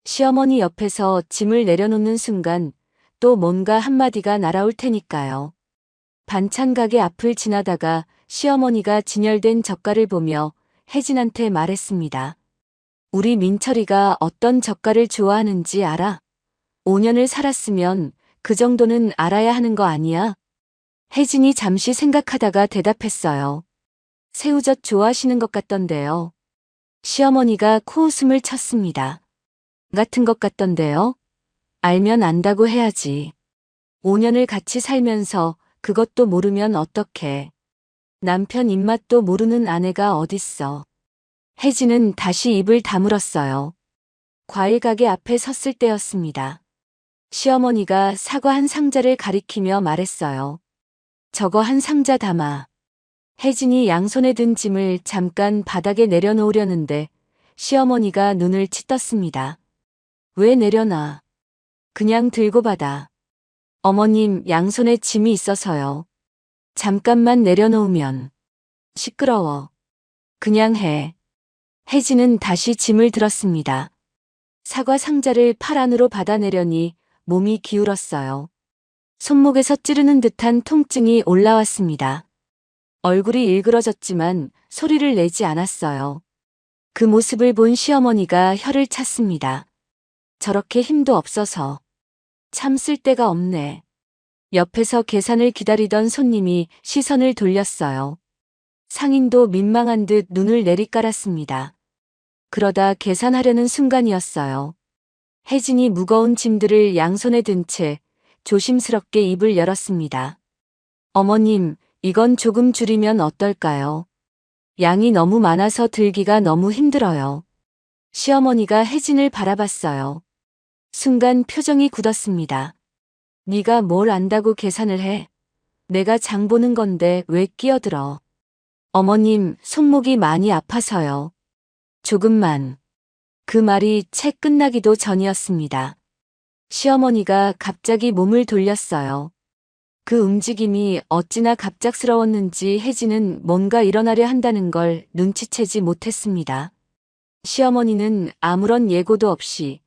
시어머니 옆에서 짐을 내려놓는 순간 또 뭔가 한마디가 날아올 테니까요. 반찬 가게 앞을 지나다가 시어머니가 진열된 젓갈을 보며 혜진한테 말했습니다. 우리 민철이가 어떤 젓갈을 좋아하는지 알아? 5년을 살았으면 그 정도는 알아야 하는 거 아니야? 혜진이 잠시 생각하다가 대답했어요. 새우젓 좋아하시는 것 같던데요. 시어머니가 코웃음을 쳤습니다. 같은 것 같던데요? 알면 안다고 해야지. 5년을 같이 살면서 그것도 모르면 어떡해. 남편 입맛도 모르는 아내가 어딨어. 혜진은 다시 입을 다물었어요. 과일 가게 앞에 섰을 때였습니다. 시어머니가 사과 한 상자를 가리키며 말했어요. 저거 한 상자 담아. 혜진이 양손에 든 짐을 잠깐 바닥에 내려놓으려는데 시어머니가 눈을 치떴습니다. 왜 내려놔? 그냥 들고 받아. 어머님, 양손에 짐이 있어서요. 잠깐만 내려놓으면. 시끄러워. 그냥 해. 혜진은 다시 짐을 들었습니다. 사과 상자를 팔 안으로 받아내려니 몸이 기울었어요. 손목에서 찌르는 듯한 통증이 올라왔습니다. 얼굴이 일그러졌지만 소리를 내지 않았어요. 그 모습을 본 시어머니가 혀를 찼습니다. 저렇게 힘도 없어서. 참 쓸데가 없네. 옆에서 계산을 기다리던 손님이 시선을 돌렸어요. 상인도 민망한 듯 눈을 내리깔았습니다. 그러다 계산하려는 순간이었어요. 혜진이 무거운 짐들을 양손에 든 채 조심스럽게 입을 열었습니다. 어머님, 이건 조금 줄이면 어떨까요? 양이 너무 많아서 들기가 너무 힘들어요. 시어머니가 혜진을 바라봤어요. 순간 표정이 굳었습니다. 네가 뭘 안다고 계산을 해? 내가 장 보는 건데 왜 끼어들어? 어머님, 손목이 많이 아파서요. 조금만. 그 말이 채 끝나기도 전이었습니다. 시어머니가 갑자기 몸을 돌렸어요. 그 움직임이 어찌나 갑작스러웠는지 혜진은 뭔가 일어나려 한다는 걸 눈치채지 못했습니다. 시어머니는 아무런 예고도 없이,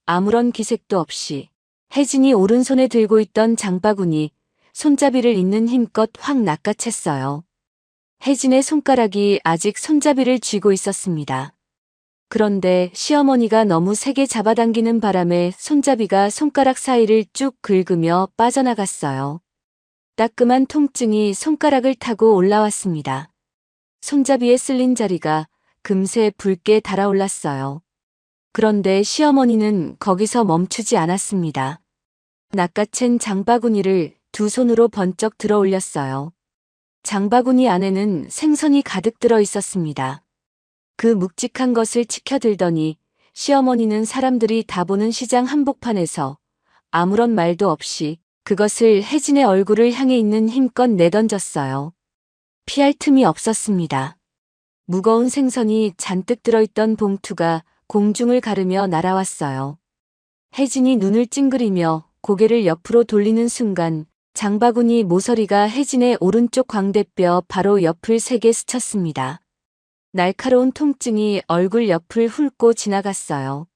아무런 기색도 없이 혜진이 오른손에 들고 있던 장바구니, 손잡이를 있는 힘껏 확 낚아챘어요. 혜진의 손가락이 아직 손잡이를 쥐고 있었습니다. 그런데 시어머니가 너무 세게 잡아당기는 바람에 손잡이가 손가락 사이를 쭉 긁으며 빠져나갔어요. 따끔한 통증이 손가락을 타고 올라왔습니다. 손잡이에 쓸린 자리가 금세 붉게 달아올랐어요. 그런데 시어머니는 거기서 멈추지 않았습니다. 낚아챈 장바구니를 두 손으로 번쩍 들어 올렸어요. 장바구니 안에는 생선이 가득 들어 있었습니다. 그 묵직한 것을 치켜들더니 시어머니는 사람들이 다 보는 시장 한복판에서 아무런 말도 없이 그것을 혜진의 얼굴을 향해 있는 힘껏 내던졌어요. 피할 틈이 없었습니다. 무거운 생선이 잔뜩 들어있던 봉투가 공중을 가르며 날아왔어요. 혜진이 눈을 찡그리며 고개를 옆으로 돌리는 순간 장바구니 모서리가 혜진의 오른쪽 광대뼈 바로 옆을 세게 스쳤습니다. 날카로운 통증이 얼굴 옆을 훑고 지나갔어요.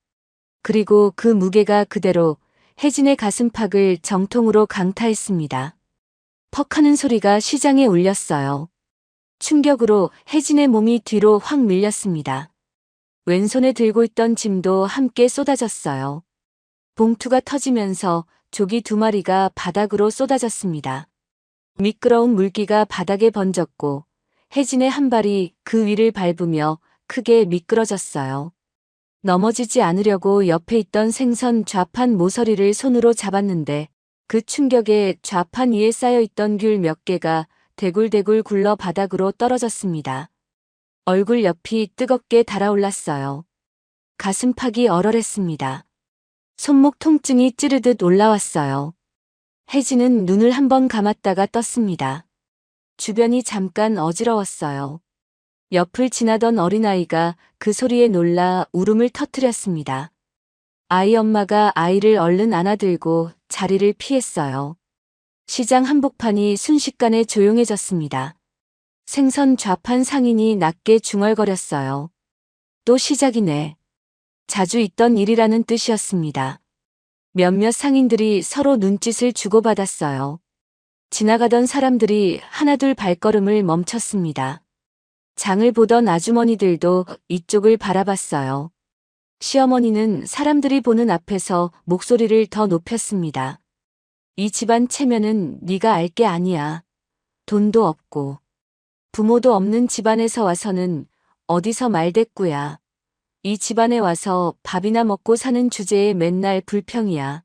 그리고 그 무게가 그대로 혜진의 가슴팍을 정통으로 강타했습니다. 퍽하는 소리가 시장에 울렸어요. 충격으로 혜진의 몸이 뒤로 확 밀렸습니다. 왼손에 들고 있던 짐도 함께 쏟아졌어요. 봉투가 터지면서 조기 2마리가 바닥으로 쏟아졌습니다. 미끄러운 물기가 바닥에 번졌고 혜진의 한 발이 그 위를 밟으며 크게 미끄러졌어요. 넘어지지 않으려고 옆에 있던 생선 좌판 모서리를 손으로 잡았는데 그 충격에 좌판 위에 쌓여있던 귤 몇 개가 대굴대굴 굴러 바닥으로 떨어졌습니다. 얼굴 옆이 뜨겁게 달아올랐어요. 가슴팍이 얼얼했습니다. 손목 통증이 찌르듯 올라왔어요. 혜진은 눈을 한번 감았다가 떴습니다. 주변이 잠깐 어지러웠어요. 옆을 지나던 어린아이가 그 소리에 놀라 울음을 터뜨렸습니다. 아이 엄마가 아이를 얼른 안아들고 자리를 피했어요. 시장 한복판이 순식간에 조용해졌습니다. 생선 좌판 상인이 낮게 중얼거렸어요. 또 시작이네. 자주 있던 일이라는 뜻이었습니다. 몇몇 상인들이 서로 눈짓을 주고받았어요. 지나가던 사람들이 하나둘 발걸음을 멈췄습니다. 장을 보던 아주머니들도 이쪽을 바라봤어요. 시어머니는 사람들이 보는 앞에서 목소리를 더 높였습니다. 이 집안 체면은 네가 알 게 아니야. 돈도 없고 부모도 없는 집안에서 와서는 어디서 말대꾸야. 이 집안에 와서 밥이나 먹고 사는 주제에 맨날 불평이야.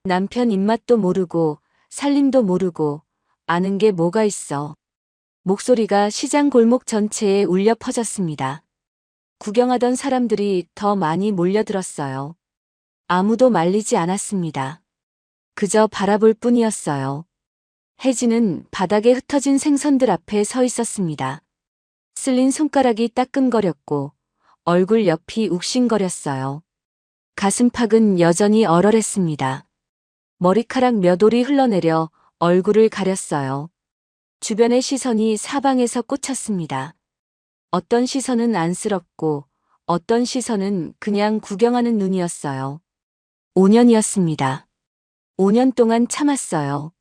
남편 입맛도 모르고 살림도 모르고 아는 게 뭐가 있어. 목소리가 시장 골목 전체에 울려 퍼졌습니다. 구경하던 사람들이 더 많이 몰려들었어요. 아무도 말리지 않았습니다. 그저 바라볼 뿐이었어요. 혜진은 바닥에 흩어진 생선들 앞에 서 있었습니다. 쓸린 손가락이 따끔거렸고 얼굴 옆이 욱신거렸어요. 가슴팍은 여전히 얼얼했습니다. 머리카락 몇 올이 흘러내려 얼굴을 가렸어요. 주변의 시선이 사방에서 꽂혔습니다. 어떤 시선은 안쓰럽고 어떤 시선은 그냥 구경하는 눈이었어요. 5년이었습니다. 5년 동안 참았어요.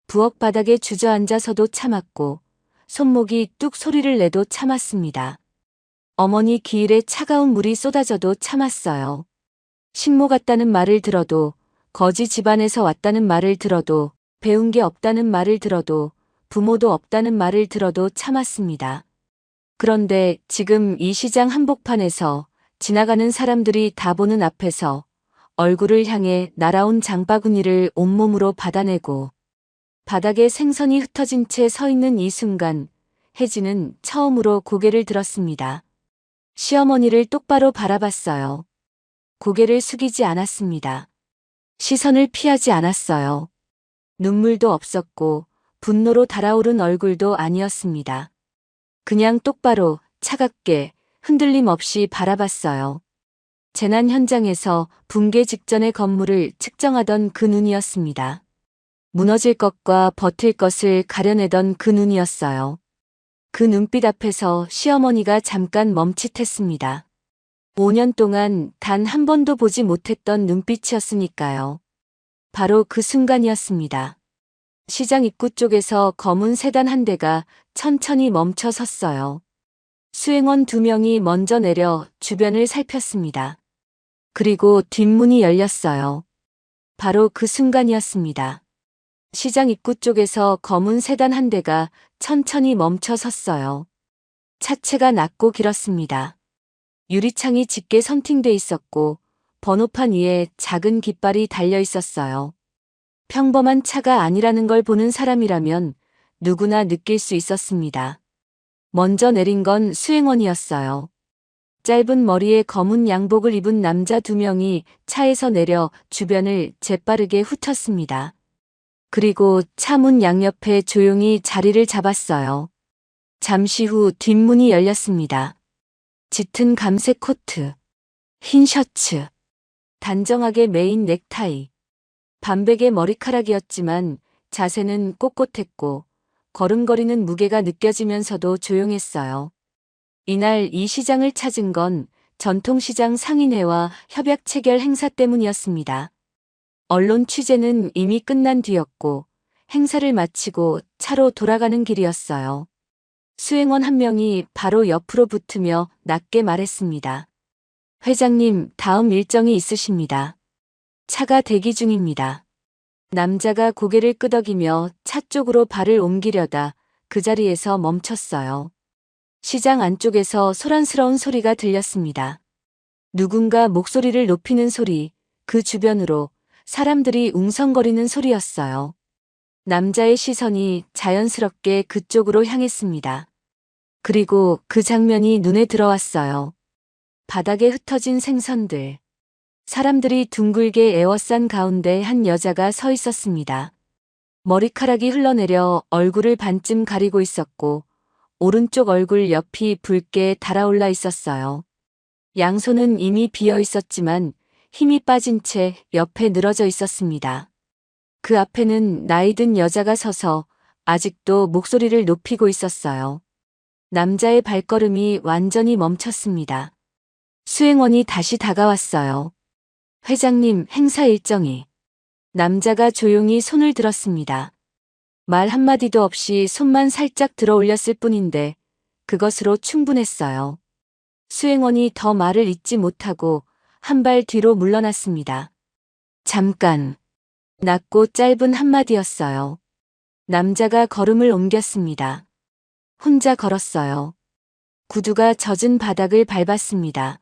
부엌 바닥에 주저앉아서도 참았고 손목이 뚝 소리를 내도 참았습니다. 어머니 기일에 차가운 물이 쏟아져도 참았어요. 식모 같다는 말을 들어도 거지 집안에서 왔다는 말을 들어도 배운 게 없다는 말을 들어도 부모도 없다는 말을 들어도 참았습니다. 그런데 지금 이 시장 한복판에서 지나가는 사람들이 다 보는 앞에서 얼굴을 향해 날아온 장바구니를 온몸으로 받아내고 바닥에 생선이 흩어진 채 서 있는 이 순간 혜진은 처음으로 고개를 들었습니다. 시어머니를 똑바로 바라봤어요. 고개를 숙이지 않았습니다. 시선을 피하지 않았어요. 눈물도 없었고 분노로 달아오른 얼굴도 아니었습니다. 그냥 똑바로 차갑게 흔들림 없이 바라봤어요. 재난 현장에서 붕괴 직전의 건물을 측정하던 그 눈이었습니다. 무너질 것과 버틸 것을 가려내던 그 눈이었어요. 그 눈빛 앞에서 시어머니가 잠깐 멈칫했습니다. 5년 동안 단 한 번도 보지 못했던 눈빛이었으니까요. 바로 그 순간이었습니다. 시장 입구 쪽에서 검은 세단 한 대가 천천히 멈춰 섰어요. 수행원 2명이 먼저 내려 주변을 살폈습니다. 그리고 뒷문이 열렸어요. 바로 그 순간이었습니다. 시장 입구 쪽에서 검은 세단 한 대가 천천히 멈춰 섰어요. 차체가 낮고 길었습니다. 유리창이 짙게 선팅돼 있었고 번호판 위에 작은 깃발이 달려 있었어요. 평범한 차가 아니라는 걸 보는 사람이라면 누구나 느낄 수 있었습니다. 먼저 내린 건 수행원이었어요. 짧은 머리에 검은 양복을 입은 남자 2명이 차에서 내려 주변을 재빠르게 훑었습니다. 그리고 차 문 양옆에 조용히 자리를 잡았어요. 잠시 후 뒷문이 열렸습니다. 짙은 감색 코트, 흰 셔츠, 단정하게 매인 넥타이, 반백의 머리카락이었지만 자세는 꼿꼿했고 걸음걸이는 무게가 느껴지면서도 조용했어요. 이날 이 시장을 찾은 건 전통시장 상인회와 협약 체결 행사 때문이었습니다. 언론 취재는 이미 끝난 뒤였고 행사를 마치고 차로 돌아가는 길이었어요. 수행원 한 명이 바로 옆으로 붙으며 낮게 말했습니다. 회장님, 다음 일정이 있으십니다. 차가 대기 중입니다. 남자가 고개를 끄덕이며 차 쪽으로 발을 옮기려다 그 자리에서 멈췄어요. 시장 안쪽에서 소란스러운 소리가 들렸습니다. 누군가 목소리를 높이는 소리, 그 주변으로 사람들이 웅성거리는 소리였어요. 남자의 시선이 자연스럽게 그쪽으로 향했습니다. 그리고 그 장면이 눈에 들어왔어요. 바닥에 흩어진 생선들. 사람들이 둥글게 에워싼 가운데 한 여자가 서 있었습니다. 머리카락이 흘러내려 얼굴을 반쯤 가리고 있었고 오른쪽 얼굴 옆이 붉게 달아올라 있었어요. 양손은 이미 비어 있었지만 힘이 빠진 채 옆에 늘어져 있었습니다. 그 앞에는 나이든 여자가 서서 아직도 목소리를 높이고 있었어요. 남자의 발걸음이 완전히 멈췄습니다. 수행원이 다시 다가왔어요. 회장님, 행사 일정이. 남자가 조용히 손을 들었습니다. 말 한마디도 없이 손만 살짝 들어 올렸을 뿐인데 그것으로 충분했어요. 수행원이 더 말을 잇지 못하고 한 발 뒤로 물러났습니다. 잠깐. 낮고 짧은 한마디였어요. 남자가 걸음을 옮겼습니다. 혼자 걸었어요. 구두가 젖은 바닥을 밟았습니다.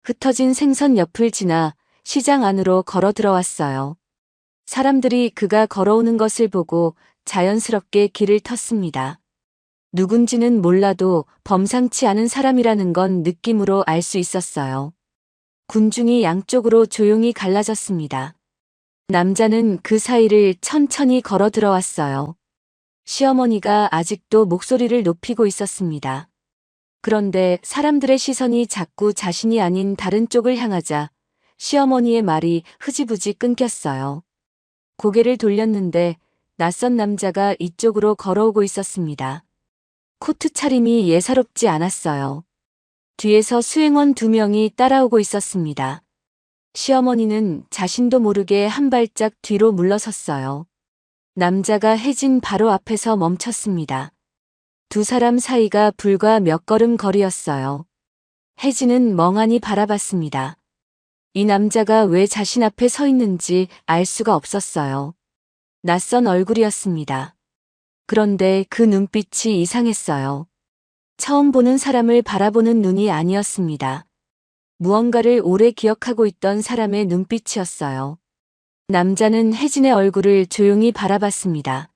흩어진 생선 옆을 지나 시장 안으로 걸어 들어왔어요. 사람들이 그가 걸어오는 것을 보고 자연스럽게 길을 텄습니다. 누군지는 몰라도 범상치 않은 사람이라는 건 느낌으로 알 수 있었어요. 군중이 양쪽으로 조용히 갈라졌습니다. 남자는 그 사이를 천천히 걸어 들어왔어요. 시어머니가 아직도 목소리를 높이고 있었습니다. 그런데 사람들의 시선이 자꾸 자신이 아닌 다른 쪽을 향하자 시어머니의 말이 흐지부지 끊겼어요. 고개를 돌렸는데 낯선 남자가 이쪽으로 걸어오고 있었습니다. 코트 차림이 예사롭지 않았어요. 뒤에서 수행원 2명이 따라오고 있었습니다. 시어머니는 자신도 모르게 한 발짝 뒤로 물러섰어요. 남자가 혜진 바로 앞에서 멈췄습니다. 두 사람 사이가 불과 몇 걸음 거리였어요. 혜진은 멍하니 바라봤습니다. 이 남자가 왜 자신 앞에 서 있는지 알 수가 없었어요. 낯선 얼굴이었습니다. 그런데 그 눈빛이 이상했어요. 처음 보는 사람을 바라보는 눈이 아니었습니다. 무언가를 오래 기억하고 있던 사람의 눈빛이었어요. 남자는 혜진의 얼굴을 조용히 바라봤습니다.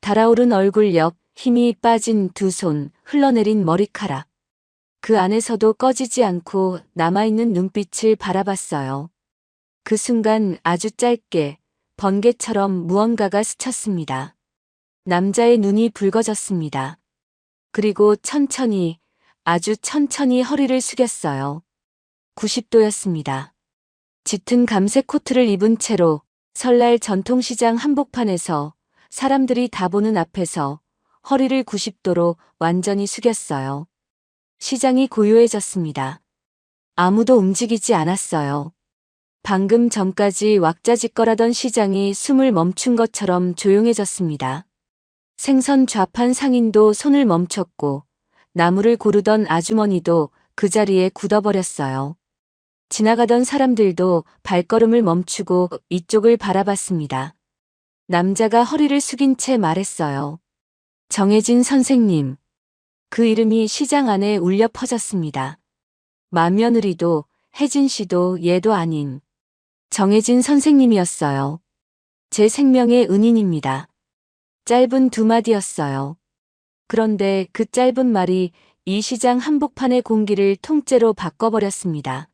달아오른 얼굴 옆, 힘이 빠진 두 손, 흘러내린 머리카락. 그 안에서도 꺼지지 않고 남아있는 눈빛을 바라봤어요. 그 순간 아주 짧게, 번개처럼 무언가가 스쳤습니다. 남자의 눈이 붉어졌습니다. 그리고 천천히, 아주 천천히 허리를 숙였어요. 90도였습니다. 짙은 감색 코트를 입은 채로 설날 전통시장 한복판에서 사람들이 다 보는 앞에서 허리를 90도로 완전히 숙였어요. 시장이 고요해졌습니다. 아무도 움직이지 않았어요. 방금 전까지 왁자지껄하던 시장이 숨을 멈춘 것처럼 조용해졌습니다. 생선 좌판 상인도 손을 멈췄고 나무를 고르던 아주머니도 그 자리에 굳어버렸어요. 지나가던 사람들도 발걸음을 멈추고 이쪽을 바라봤습니다. 남자가 허리를 숙인 채 말했어요. 정혜진 선생님. 그 이름이 시장 안에 울려 퍼졌습니다. 맏며느리도 혜진 씨도 얘도 아닌 정혜진 선생님이었어요. 제 생명의 은인입니다. 짧은 두 마디였어요. 그런데 그 짧은 말이 이 시장 한복판의 공기를 통째로 바꿔버렸습니다.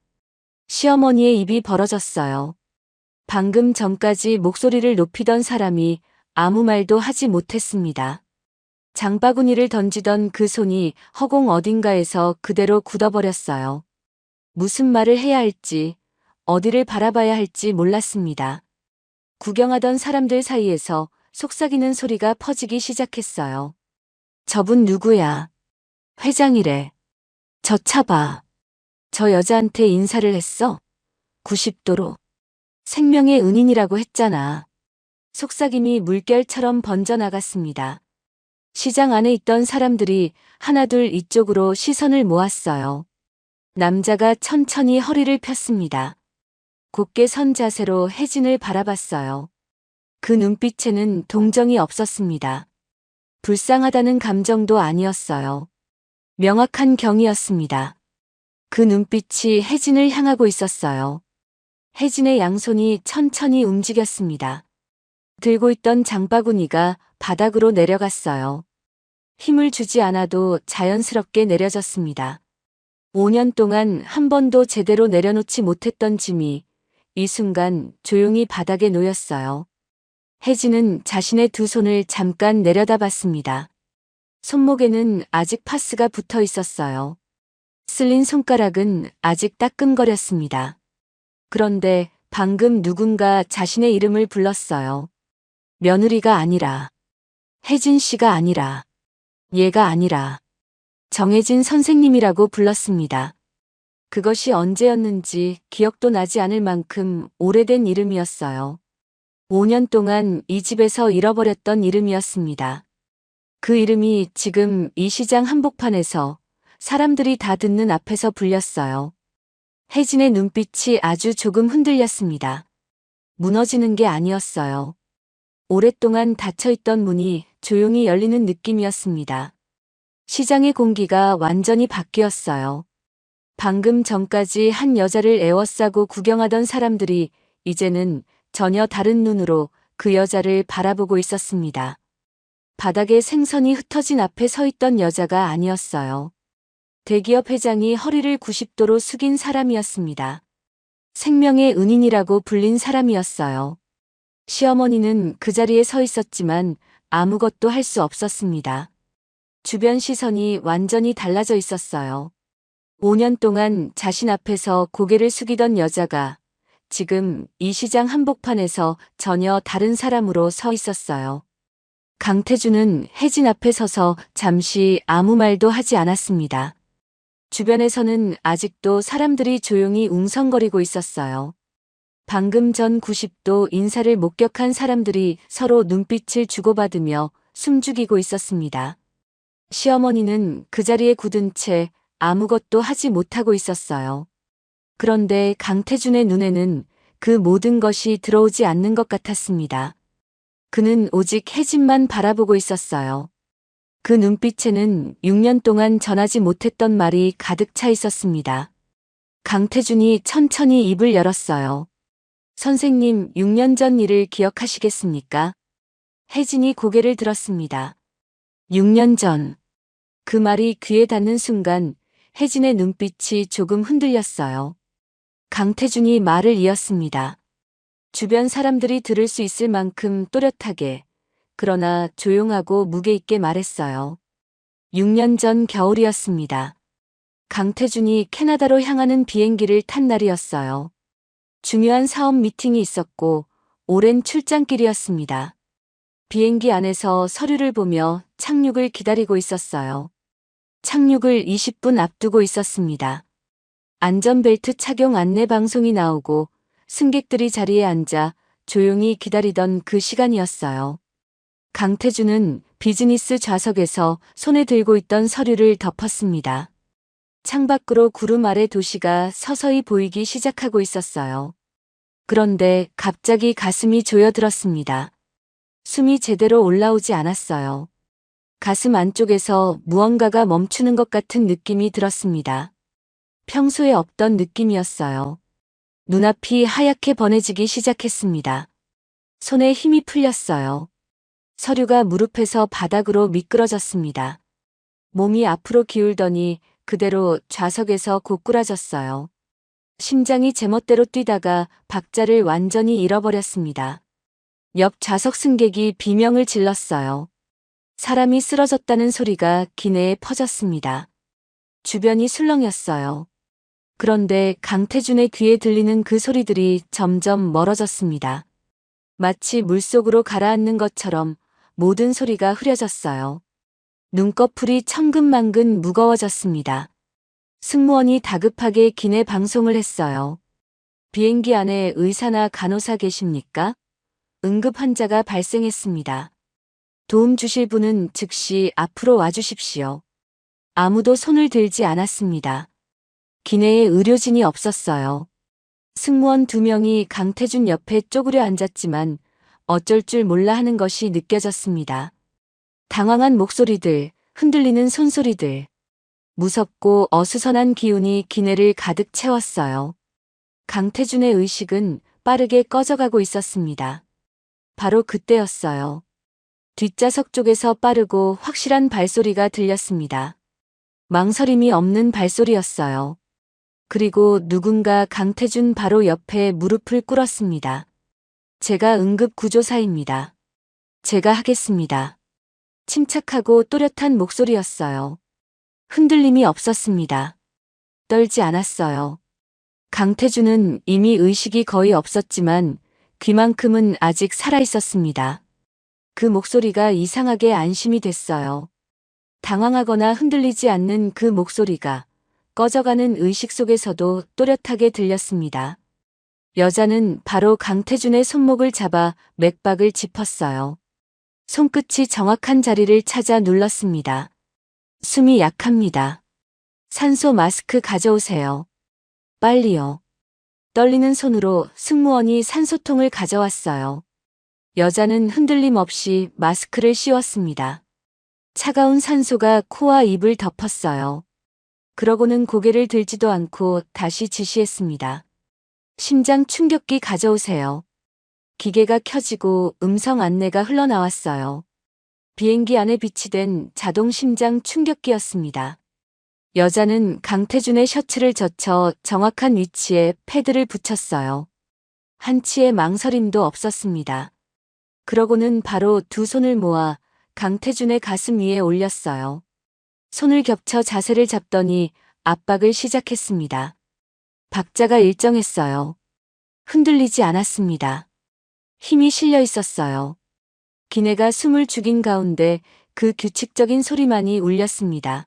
시어머니의 입이 벌어졌어요. 방금 전까지 목소리를 높이던 사람이 아무 말도 하지 못했습니다. 장바구니를 던지던 그 손이 허공 어딘가에서 그대로 굳어버렸어요. 무슨 말을 해야 할지, 어디를 바라봐야 할지 몰랐습니다. 구경하던 사람들 사이에서 속삭이는 소리가 퍼지기 시작했어요. 저분 누구야? 회장이래. 저 차 봐. 저 여자한테 인사를 했어? 90도로. 생명의 은인이라고 했잖아. 속삭임이 물결처럼 번져나갔습니다. 시장 안에 있던 사람들이 하나둘 이쪽으로 시선을 모았어요. 남자가 천천히 허리를 폈습니다. 곧게 선 자세로 혜진을 바라봤어요. 그 눈빛에는 동정이 없었습니다. 불쌍하다는 감정도 아니었어요. 명확한 경이었습니다. 그 눈빛이 혜진을 향하고 있었어요. 혜진의 양손이 천천히 움직였습니다. 들고 있던 장바구니가 바닥으로 내려갔어요. 힘을 주지 않아도 자연스럽게 내려졌습니다. 5년 동안 한 번도 제대로 내려놓지 못했던 짐이 이 순간 조용히 바닥에 놓였어요. 혜진은 자신의 두 손을 잠깐 내려다봤습니다. 손목에는 아직 파스가 붙어 있었어요. 쓸린 손가락은 아직 따끔거렸습니다. 그런데 방금 누군가 자신의 이름을 불렀어요. 며느리가 아니라, 혜진 씨가 아니라, 얘가 아니라, 정혜진 선생님이라고 불렀습니다. 그것이 언제였는지 기억도 나지 않을 만큼 오래된 이름이었어요. 5년 동안 이 집에서 잃어버렸던 이름이었습니다. 그 이름이 지금 이 시장 한복판에서 사람들이 다 듣는 앞에서 불렸어요. 혜진의 눈빛이 아주 조금 흔들렸습니다. 무너지는 게 아니었어요. 오랫동안 닫혀있던 문이 조용히 열리는 느낌이었습니다. 시장의 공기가 완전히 바뀌었어요. 방금 전까지 한 여자를 에워싸고 구경하던 사람들이 이제는 전혀 다른 눈으로 그 여자를 바라보고 있었습니다. 바닥에 생선이 흩어진 앞에 서 있던 여자가 아니었어요. 대기업 회장이 허리를 90도로 숙인 사람이었습니다. 생명의 은인이라고 불린 사람이었어요. 시어머니는 그 자리에 서 있었지만 아무것도 할 수 없었습니다. 주변 시선이 완전히 달라져 있었어요. 5년 동안 자신 앞에서 고개를 숙이던 여자가 지금 이 시장 한복판에서 전혀 다른 사람으로 서 있었어요. 강태준은 혜진 앞에 서서 잠시 아무 말도 하지 않았습니다. 주변에서는 아직도 사람들이 조용히 웅성거리고 있었어요. 방금 전 90도 인사를 목격한 사람들이 서로 눈빛을 주고받으며 숨죽이고 있었습니다. 시어머니는 그 자리에 굳은 채 아무것도 하지 못하고 있었어요. 그런데 강태준의 눈에는 그 모든 것이 들어오지 않는 것 같았습니다. 그는 오직 혜진만 바라보고 있었어요. 그 눈빛에는 6년 동안 전하지 못했던 말이 가득 차 있었습니다. 강태준이 천천히 입을 열었어요. 선생님, 6년 전 일을 기억하시겠습니까? 혜진이 고개를 들었습니다. 6년 전. 그 말이 귀에 닿는 순간 혜진의 눈빛이 조금 흔들렸어요. 강태준이 말을 이었습니다. 주변 사람들이 들을 수 있을 만큼 또렷하게, 그러나 조용하고 무게 있게 말했어요. 6년 전 겨울이었습니다. 강태준이 캐나다로 향하는 비행기를 탄 날이었어요. 중요한 사업 미팅이 있었고 오랜 출장길이었습니다. 비행기 안에서 서류를 보며 착륙을 기다리고 있었어요. 착륙을 20분 앞두고 있었습니다. 안전벨트 착용 안내 방송이 나오고 승객들이 자리에 앉아 조용히 기다리던 그 시간이었어요. 강태준은 비즈니스 좌석에서 손에 들고 있던 서류를 덮었습니다. 창밖으로 구름 아래 도시가 서서히 보이기 시작하고 있었어요. 그런데 갑자기 가슴이 조여들었습니다. 숨이 제대로 올라오지 않았어요. 가슴 안쪽에서 무언가가 멈추는 것 같은 느낌이 들었습니다. 평소에 없던 느낌이었어요. 눈앞이 하얗게 번해지기 시작했습니다. 손에 힘이 풀렸어요. 서류가 무릎에서 바닥으로 미끄러졌습니다. 몸이 앞으로 기울더니 그대로 좌석에서 고꾸라졌어요. 심장이 제멋대로 뛰다가 박자를 완전히 잃어버렸습니다. 옆 좌석 승객이 비명을 질렀어요. 사람이 쓰러졌다는 소리가 기내에 퍼졌습니다. 주변이 술렁였어요. 그런데 강태준의 귀에 들리는 그 소리들이 점점 멀어졌습니다. 마치 물속으로 가라앉는 것처럼 모든 소리가 흐려졌어요. 눈꺼풀이 천근만근 무거워졌습니다. 승무원이 다급하게 기내 방송을 했어요. 비행기 안에 의사나 간호사 계십니까? 응급 환자가 발생했습니다. 도움 주실 분은 즉시 앞으로 와주십시오. 아무도 손을 들지 않았습니다. 기내에 의료진이 없었어요. 승무원 2명이 강태준 옆에 쪼그려 앉았지만 어쩔 줄 몰라 하는 것이 느껴졌습니다. 당황한 목소리들, 흔들리는 손소리들. 무섭고 어수선한 기운이 기내를 가득 채웠어요. 강태준의 의식은 빠르게 꺼져가고 있었습니다. 바로 그때였어요. 뒷좌석 쪽에서 빠르고 확실한 발소리가 들렸습니다. 망설임이 없는 발소리였어요. 그리고 누군가 강태준 바로 옆에 무릎을 꿇었습니다. 제가 응급구조사입니다. 제가 하겠습니다. 침착하고 또렷한 목소리였어요. 흔들림이 없었습니다. 떨지 않았어요. 강태준은 이미 의식이 거의 없었지만 귀만큼은 아직 살아있었습니다. 그 목소리가 이상하게 안심이 됐어요. 당황하거나 흔들리지 않는 그 목소리가 꺼져가는 의식 속에서도 또렷하게 들렸습니다. 여자는 바로 강태준의 손목을 잡아 맥박을 짚었어요. 손끝이 정확한 자리를 찾아 눌렀습니다. 숨이 약합니다. 산소 마스크 가져오세요. 빨리요. 떨리는 손으로 승무원이 산소통을 가져왔어요. 여자는 흔들림 없이 마스크를 씌웠습니다. 차가운 산소가 코와 입을 덮었어요. 그러고는 고개를 들지도 않고 다시 지시했습니다. 심장 충격기 가져오세요. 기계가 켜지고 음성 안내가 흘러나왔어요. 비행기 안에 비치된 자동 심장 충격기였습니다. 여자는 강태준의 셔츠를 젖혀 정확한 위치에 패드를 붙였어요. 한치의 망설임도 없었습니다. 그러고는 바로 두 손을 모아 강태준의 가슴 위에 올렸어요. 손을 겹쳐 자세를 잡더니 압박을 시작했습니다. 박자가 일정했어요. 흔들리지 않았습니다. 힘이 실려 있었어요. 기내가 숨을 죽인 가운데 그 규칙적인 소리만이 울렸습니다.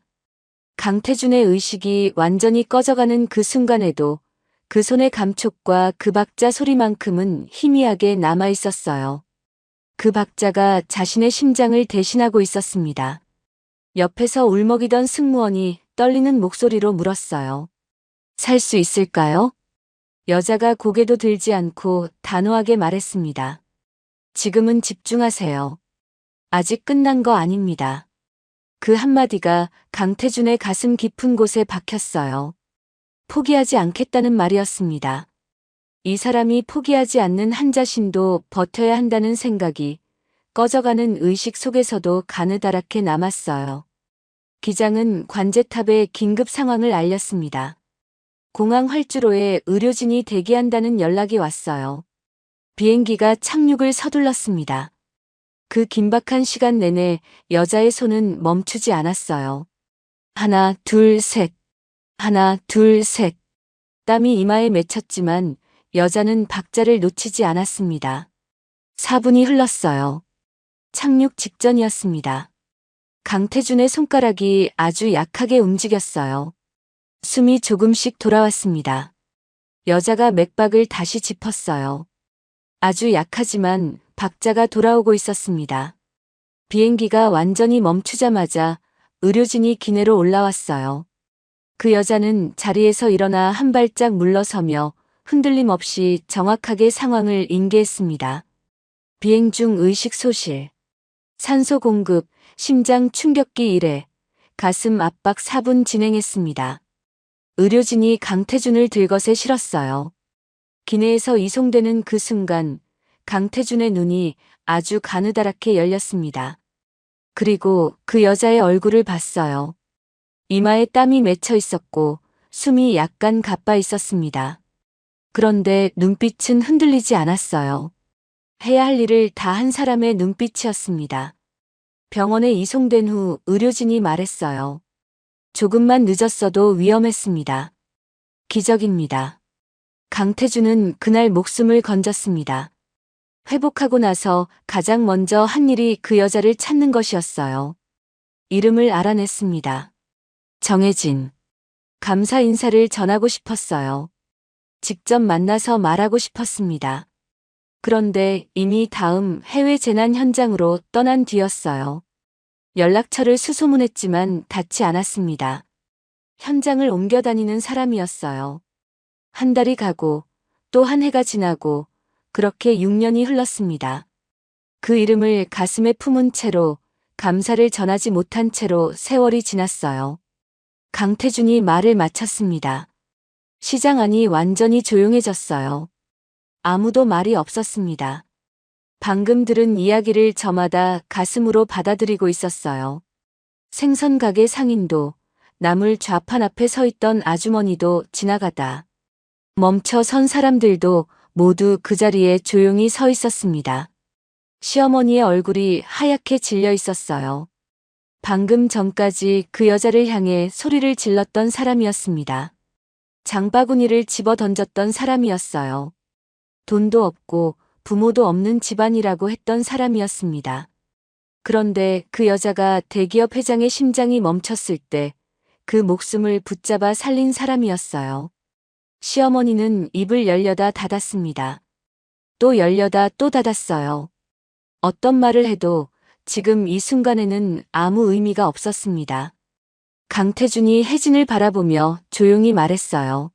강태준의 의식이 완전히 꺼져가는 그 순간에도 그 손의 감촉과 그 박자 소리만큼은 희미하게 남아 있었어요. 그 박자가 자신의 심장을 대신하고 있었습니다. 옆에서 울먹이던 승무원이 떨리는 목소리로 물었어요. 살 수 있을까요? 여자가 고개도 들지 않고 단호하게 말했습니다. 지금은 집중하세요. 아직 끝난 거 아닙니다. 그 한마디가 강태준의 가슴 깊은 곳에 박혔어요. 포기하지 않겠다는 말이었습니다. 이 사람이 포기하지 않는 한 자신도 버텨야 한다는 생각이 꺼져가는 의식 속에서도 가느다랗게 남았어요. 기장은 관제탑에 긴급 상황을 알렸습니다. 공항 활주로에 의료진이 대기한다는 연락이 왔어요. 비행기가 착륙을 서둘렀습니다. 그 긴박한 시간 내내 여자의 손은 멈추지 않았어요. 하나, 둘, 셋. 하나, 둘, 셋. 땀이 이마에 맺혔지만 여자는 박자를 놓치지 않았습니다. 4분이 흘렀어요. 착륙 직전이었습니다. 강태준의 손가락이 아주 약하게 움직였어요. 숨이 조금씩 돌아왔습니다. 여자가 맥박을 다시 짚었어요. 아주 약하지만 박자가 돌아오고 있었습니다. 비행기가 완전히 멈추자마자 의료진이 기내로 올라왔어요. 그 여자는 자리에서 일어나 한 발짝 물러서며 흔들림 없이 정확하게 상황을 인계했습니다. 비행 중 의식 소실, 산소 공급, 심장 충격기 1회, 가슴 압박 4분 진행했습니다. 의료진이 강태준을 들것에 실었어요. 기내에서 이송되는 그 순간 강태준의 눈이 아주 가느다랗게 열렸습니다. 그리고 그 여자의 얼굴을 봤어요. 이마에 땀이 맺혀 있었고 숨이 약간 가빠 있었습니다. 그런데 눈빛은 흔들리지 않았어요. 해야 할 일을 다 한 사람의 눈빛이었습니다. 병원에 이송된 후 의료진이 말했어요. 조금만 늦었어도 위험했습니다. 기적입니다. 강태준은 그날 목숨을 건졌습니다. 회복하고 나서 가장 먼저 한 일이 그 여자를 찾는 것이었어요. 이름을 알아냈습니다. 정혜진. 감사 인사를 전하고 싶었어요. 직접 만나서 말하고 싶었습니다. 그런데 이미 다음 해외 재난 현장으로 떠난 뒤였어요. 연락처를 수소문했지만 닿지 않았습니다. 현장을 옮겨 다니는 사람이었어요. 한 달이 가고 또 한 해가 지나고 그렇게 6년이 흘렀습니다. 그 이름을 가슴에 품은 채로 감사를 전하지 못한 채로 세월이 지났어요. 강태준이 말을 마쳤습니다. 시장 안이 완전히 조용해졌어요. 아무도 말이 없었습니다. 방금 들은 이야기를 저마다 가슴으로 받아들이고 있었어요. 생선 가게 상인도, 나물 좌판 앞에 서 있던 아주머니도 지나가다 멈춰 선 사람들도 모두 그 자리에 조용히 서 있었습니다. 시어머니의 얼굴이 하얗게 질려 있었어요. 방금 전까지 그 여자를 향해 소리를 질렀던 사람이었습니다. 장바구니를 집어 던졌던 사람이었어요. 돈도 없고 부모도 없는 집안이라고 했던 사람이었습니다. 그런데 그 여자가 대기업 회장의 심장이 멈췄을 때 그 목숨을 붙잡아 살린 사람이었어요. 시어머니는 입을 열려다 닫았습니다. 또 열려다 또 닫았어요. 어떤 말을 해도 지금 이 순간에는 아무 의미가 없었습니다. 강태준이 혜진을 바라보며 조용히 말했어요.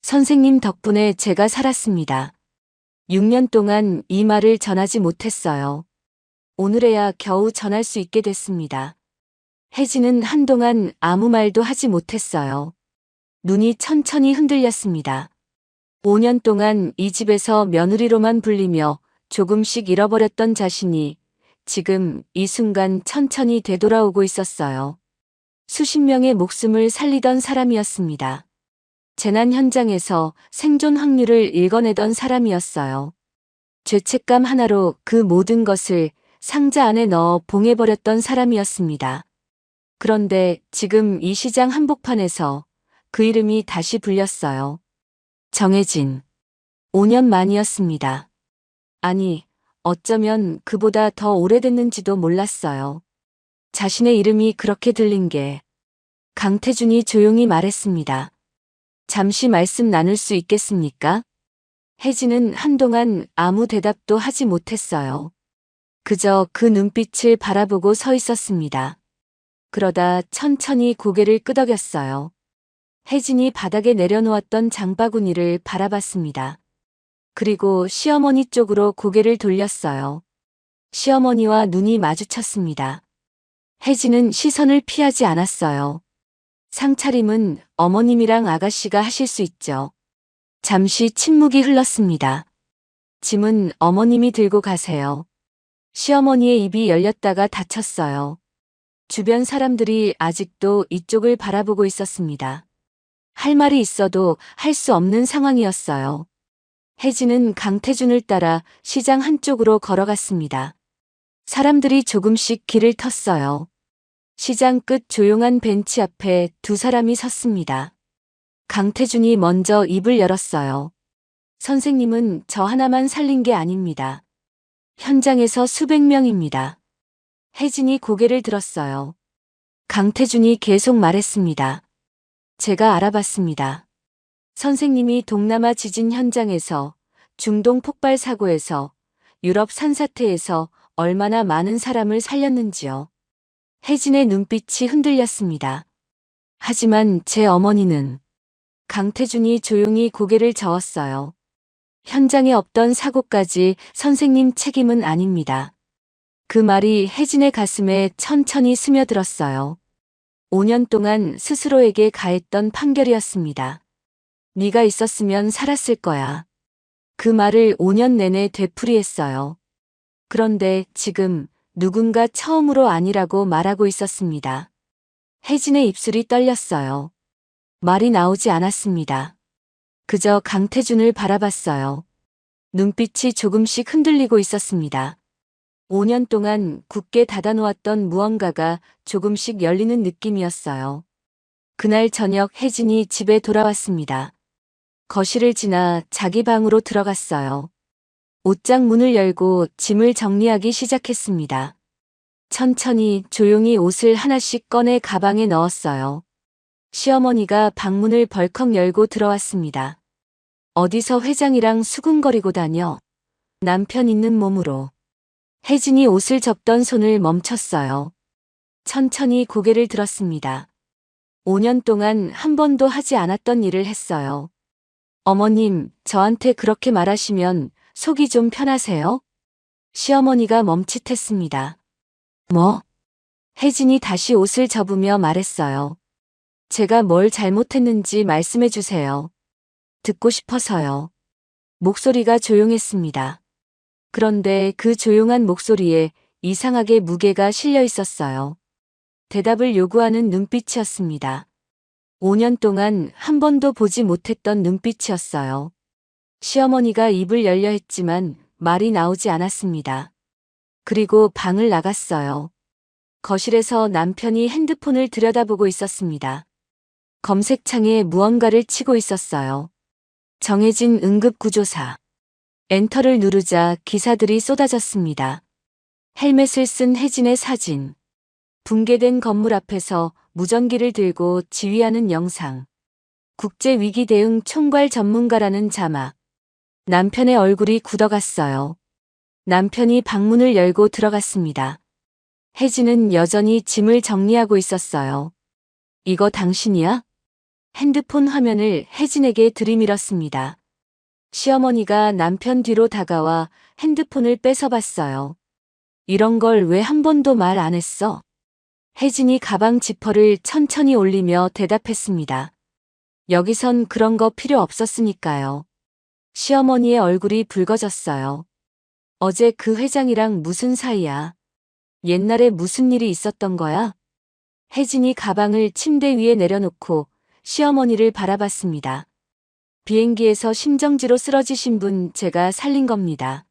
선생님 덕분에 제가 살았습니다. 6년 동안 이 말을 전하지 못했어요. 오늘에야 겨우 전할 수 있게 됐습니다. 혜진은 한동안 아무 말도 하지 못했어요. 눈이 천천히 흔들렸습니다. 5년 동안 이 집에서 며느리로만 불리며 조금씩 잃어버렸던 자신이 지금 이 순간 천천히 되돌아오고 있었어요. 수십 명의 목숨을 살리던 사람이었습니다. 재난 현장에서 생존 확률을 읽어내던 사람이었어요. 죄책감 하나로 그 모든 것을 상자 안에 넣어 봉해버렸던 사람이었습니다. 그런데 지금 이 시장 한복판에서 그 이름이 다시 불렸어요. 정혜진. 5년 만이었습니다. 아니, 어쩌면 그보다 더 오래됐는지도 몰랐어요. 자신의 이름이 그렇게 들린 게. 강태준이 조용히 말했습니다. 잠시 말씀 나눌 수 있겠습니까? 혜진은 한동안 아무 대답도 하지 못했어요. 그저 그 눈빛을 바라보고 서 있었습니다. 그러다 천천히 고개를 끄덕였어요. 혜진이 바닥에 내려놓았던 장바구니를 바라봤습니다. 그리고 시어머니 쪽으로 고개를 돌렸어요. 시어머니와 눈이 마주쳤습니다. 혜진은 시선을 피하지 않았어요. 상차림은 어머님이랑 아가씨가 하실 수 있죠. 잠시 침묵이 흘렀습니다. 짐은 어머님이 들고 가세요. 시어머니의 입이 열렸다가 닫혔어요. 주변 사람들이 아직도 이쪽을 바라보고 있었습니다. 할 말이 있어도 할 수 없는 상황이었어요. 혜진은 강태준을 따라 시장 한쪽으로 걸어갔습니다. 사람들이 조금씩 길을 텄어요. 시장 끝 조용한 벤치 앞에 두 사람이 섰습니다. 강태준이 먼저 입을 열었어요. 선생님은 저 하나만 살린 게 아닙니다. 현장에서 수백 명입니다. 혜진이 고개를 들었어요. 강태준이 계속 말했습니다. 제가 알아봤습니다. 선생님이 동남아 지진 현장에서, 중동 폭발 사고에서, 유럽 산사태에서 얼마나 많은 사람을 살렸는지요. 혜진의 눈빛이 흔들렸습니다. 하지만 제 어머니는. 강태준이 조용히 고개를 저었어요. 현장에 없던 사고까지 선생님 책임은 아닙니다. 그 말이 혜진의 가슴에 천천히 스며들었어요. 5년 동안 스스로에게 가했던 판결이었습니다. 네가 있었으면 살았을 거야. 그 말을 5년 내내 되풀이했어요. 그런데 지금 누군가 처음으로 아니라고 말하고 있었습니다. 혜진의 입술이 떨렸어요. 말이 나오지 않았습니다. 그저 강태준을 바라봤어요. 눈빛이 조금씩 흔들리고 있었습니다. 5년 동안 굳게 닫아놓았던 무언가가 조금씩 열리는 느낌이었어요. 그날 저녁 혜진이 집에 돌아왔습니다. 거실을 지나 자기 방으로 들어갔어요. 옷장 문을 열고 짐을 정리하기 시작했습니다. 천천히 조용히 옷을 하나씩 꺼내 가방에 넣었어요. 시어머니가 방문을 벌컥 열고 들어왔습니다. 어디서 회장이랑 수군거리고 다녀? 남편 있는 몸으로. 혜진이 옷을 접던 손을 멈췄어요. 천천히 고개를 들었습니다. 5년 동안 한 번도 하지 않았던 일을 했어요. 어머님, 저한테 그렇게 말하시면 속이 좀 편하세요? 시어머니가 멈칫했습니다. 뭐? 혜진이 다시 옷을 접으며 말했어요. 제가 뭘 잘못했는지 말씀해 주세요. 듣고 싶어서요. 목소리가 조용했습니다. 그런데 그 조용한 목소리에 이상하게 무게가 실려 있었어요. 대답을 요구하는 눈빛이었습니다. 5년 동안 한 번도 보지 못했던 눈빛이었어요. 시어머니가 입을 열려 했지만 말이 나오지 않았습니다. 그리고 방을 나갔어요. 거실에서 남편이 핸드폰을 들여다보고 있었습니다. 검색창에 무언가를 치고 있었어요. 정해진 응급구조사. 엔터를 누르자 기사들이 쏟아졌습니다. 헬멧을 쓴 혜진의 사진. 붕괴된 건물 앞에서 무전기를 들고 지휘하는 영상. 국제위기 대응 총괄 전문가라는 자막. 남편의 얼굴이 굳어갔어요. 남편이 방문을 열고 들어갔습니다. 혜진은 여전히 짐을 정리하고 있었어요. 이거 당신이야? 핸드폰 화면을 혜진에게 들이밀었습니다. 시어머니가 남편 뒤로 다가와 핸드폰을 뺏어봤어요. 이런 걸 왜 한 번도 말 안 했어? 혜진이 가방 지퍼를 천천히 올리며 대답했습니다. 여기선 그런 거 필요 없었으니까요. 시어머니의 얼굴이 붉어졌어요. 어제 그 회장이랑 무슨 사이야? 옛날에 무슨 일이 있었던 거야? 혜진이 가방을 침대 위에 내려놓고 시어머니를 바라봤습니다. 비행기에서 심정지로 쓰러지신 분 제가 살린 겁니다.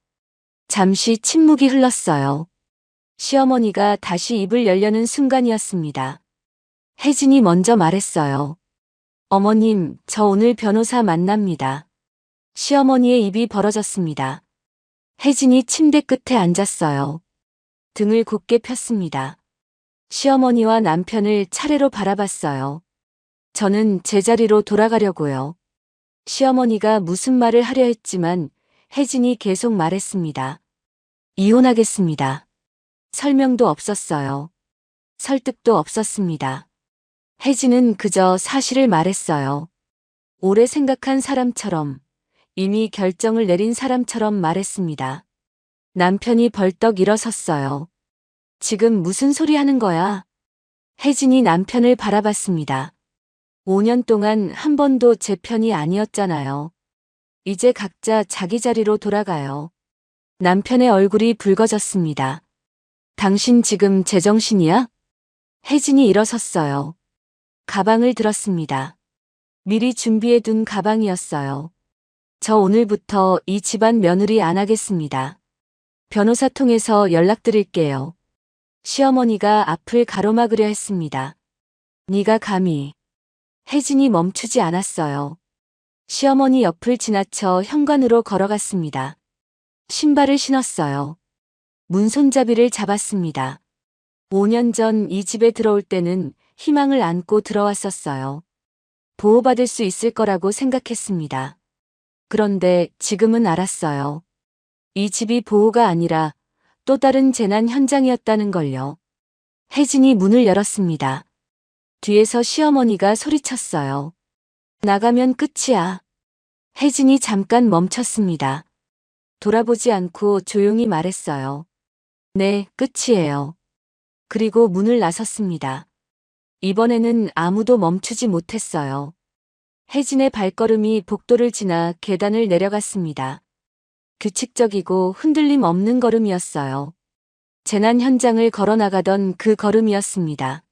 잠시 침묵이 흘렀어요. 시어머니가 다시 입을 열려는 순간이었습니다. 혜진이 먼저 말했어요. 어머님, 저 오늘 변호사 만납니다. 시어머니의 입이 벌어졌습니다. 혜진이 침대 끝에 앉았어요. 등을 곧게 폈습니다. 시어머니와 남편을 차례로 바라봤어요. 저는 제자리로 돌아가려고요. 시어머니가 무슨 말을 하려 했지만 혜진이 계속 말했습니다. 이혼하겠습니다. 설명도 없었어요. 설득도 없었습니다. 혜진은 그저 사실을 말했어요. 오래 생각한 사람처럼, 이미 결정을 내린 사람처럼 말했습니다. 남편이 벌떡 일어섰어요. 지금 무슨 소리 하는 거야? 혜진이 남편을 바라봤습니다. 5년 동안 한 번도 제 편이 아니었잖아요. 이제 각자 자기 자리로 돌아가요. 남편의 얼굴이 붉어졌습니다. 당신 지금 제정신이야? 혜진이 일어섰어요. 가방을 들었습니다. 미리 준비해둔 가방이었어요. 저 오늘부터 이 집안 며느리 안 하겠습니다. 변호사 통해서 연락드릴게요. 시어머니가 앞을 가로막으려 했습니다. 네가 감히. 혜진이 멈추지 않았어요. 시어머니 옆을 지나쳐 현관으로 걸어갔습니다. 신발을 신었어요. 문손잡이를 잡았습니다. 5년 전 이 집에 들어올 때는 희망을 안고 들어왔었어요. 보호받을 수 있을 거라고 생각했습니다. 그런데 지금은 알았어요. 이 집이 보호가 아니라 또 다른 재난 현장이었다는 걸요. 혜진이 문을 열었습니다. 뒤에서 시어머니가 소리쳤어요. 나가면 끝이야. 혜진이 잠깐 멈췄습니다. 돌아보지 않고 조용히 말했어요. 네, 끝이에요. 그리고 문을 나섰습니다. 이번에는 아무도 멈추지 못했어요. 혜진의 발걸음이 복도를 지나 계단을 내려갔습니다. 규칙적이고 흔들림 없는 걸음이었어요. 재난 현장을 걸어나가던 그 걸음이었습니다.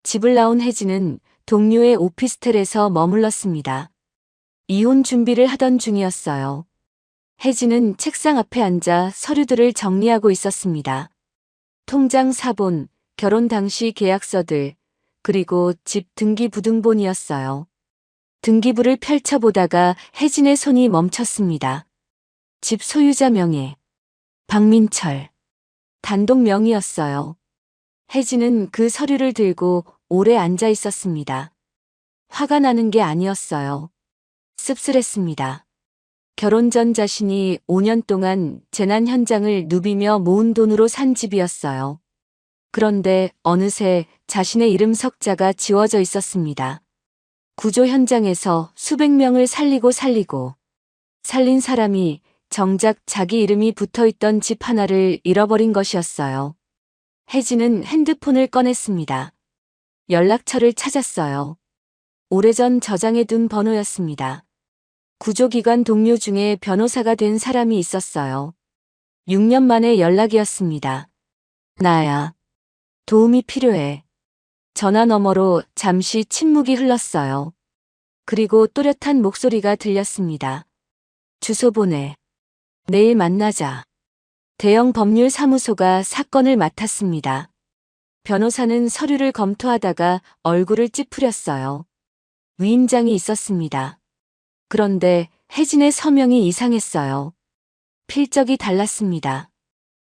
집을 나온 혜진은 동료의 오피스텔에서 머물렀습니다. 이혼 준비를 하던 중이었어요. 혜진은 책상 앞에 앉아 서류들을 정리하고 있었습니다. 통장 사본, 결혼 당시 계약서들, 그리고 집 등기부등본이었어요. 등기부를 펼쳐보다가 혜진의 손이 멈췄습니다. 집 소유자 명의 박민철. 단독 명의였어요. 혜진은 그 서류를 들고 오래 앉아 있었습니다. 화가 나는 게 아니었어요. 씁쓸했습니다. 결혼 전 자신이 5년 동안 재난 현장을 누비며 모은 돈으로 산 집이었어요. 그런데 어느새 자신의 이름 석자가 지워져 있었습니다. 구조 현장에서 수백 명을 살리고 살린 사람이 정작 자기 이름이 붙어있던 집 하나를 잃어버린 것이었어요. 혜진은 핸드폰을 꺼냈습니다. 연락처를 찾았어요. 오래전 저장해둔 번호였습니다. 구조기관 동료 중에 변호사가 된 사람이 있었어요. 6년 만에 연락이었습니다. 나야. 도움이 필요해. 전화 너머로 잠시 침묵이 흘렀어요. 그리고 또렷한 목소리가 들렸습니다. 주소 보내. 내일 만나자. 대형 법률 사무소가 사건을 맡았습니다. 변호사는 서류를 검토하다가 얼굴을 찌푸렸어요. 위임장이 있었습니다. 그런데 혜진의 서명이 이상했어요. 필적이 달랐습니다.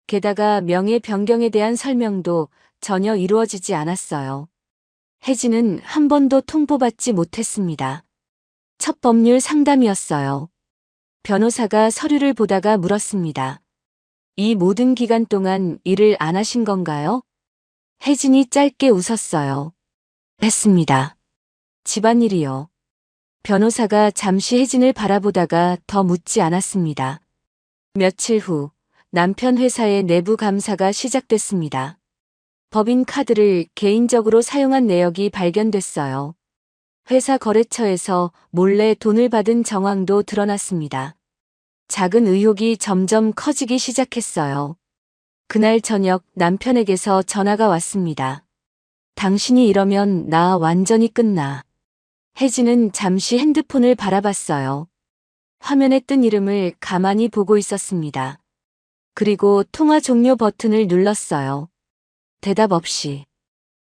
게다가 명예 변경에 대한 설명도 전혀 이루어지지 않았어요. 혜진은 한 번도 통보받지 못했습니다. 첫 법률 상담이었어요. 변호사가 서류를 보다가 물었습니다. 이 모든 기간 동안 일을 안 하신 건가요? 혜진이 짧게 웃었어요. 했습니다. 집안일이요. 변호사가 잠시 혜진을 바라보다가 더 묻지 않았습니다. 며칠 후 남편 회사의 내부 감사가 시작됐습니다. 법인 카드를 개인적으로 사용한 내역이 발견됐어요. 회사 거래처에서 몰래 돈을 받은 정황도 드러났습니다. 작은 의혹이 점점 커지기 시작했어요. 그날 저녁 남편에게서 전화가 왔습니다. 당신이 이러면 나 완전히 끝나. 혜진은 잠시 핸드폰을 바라봤어요. 화면에 뜬 이름을 가만히 보고 있었습니다. 그리고 통화 종료 버튼을 눌렀어요. 대답 없이.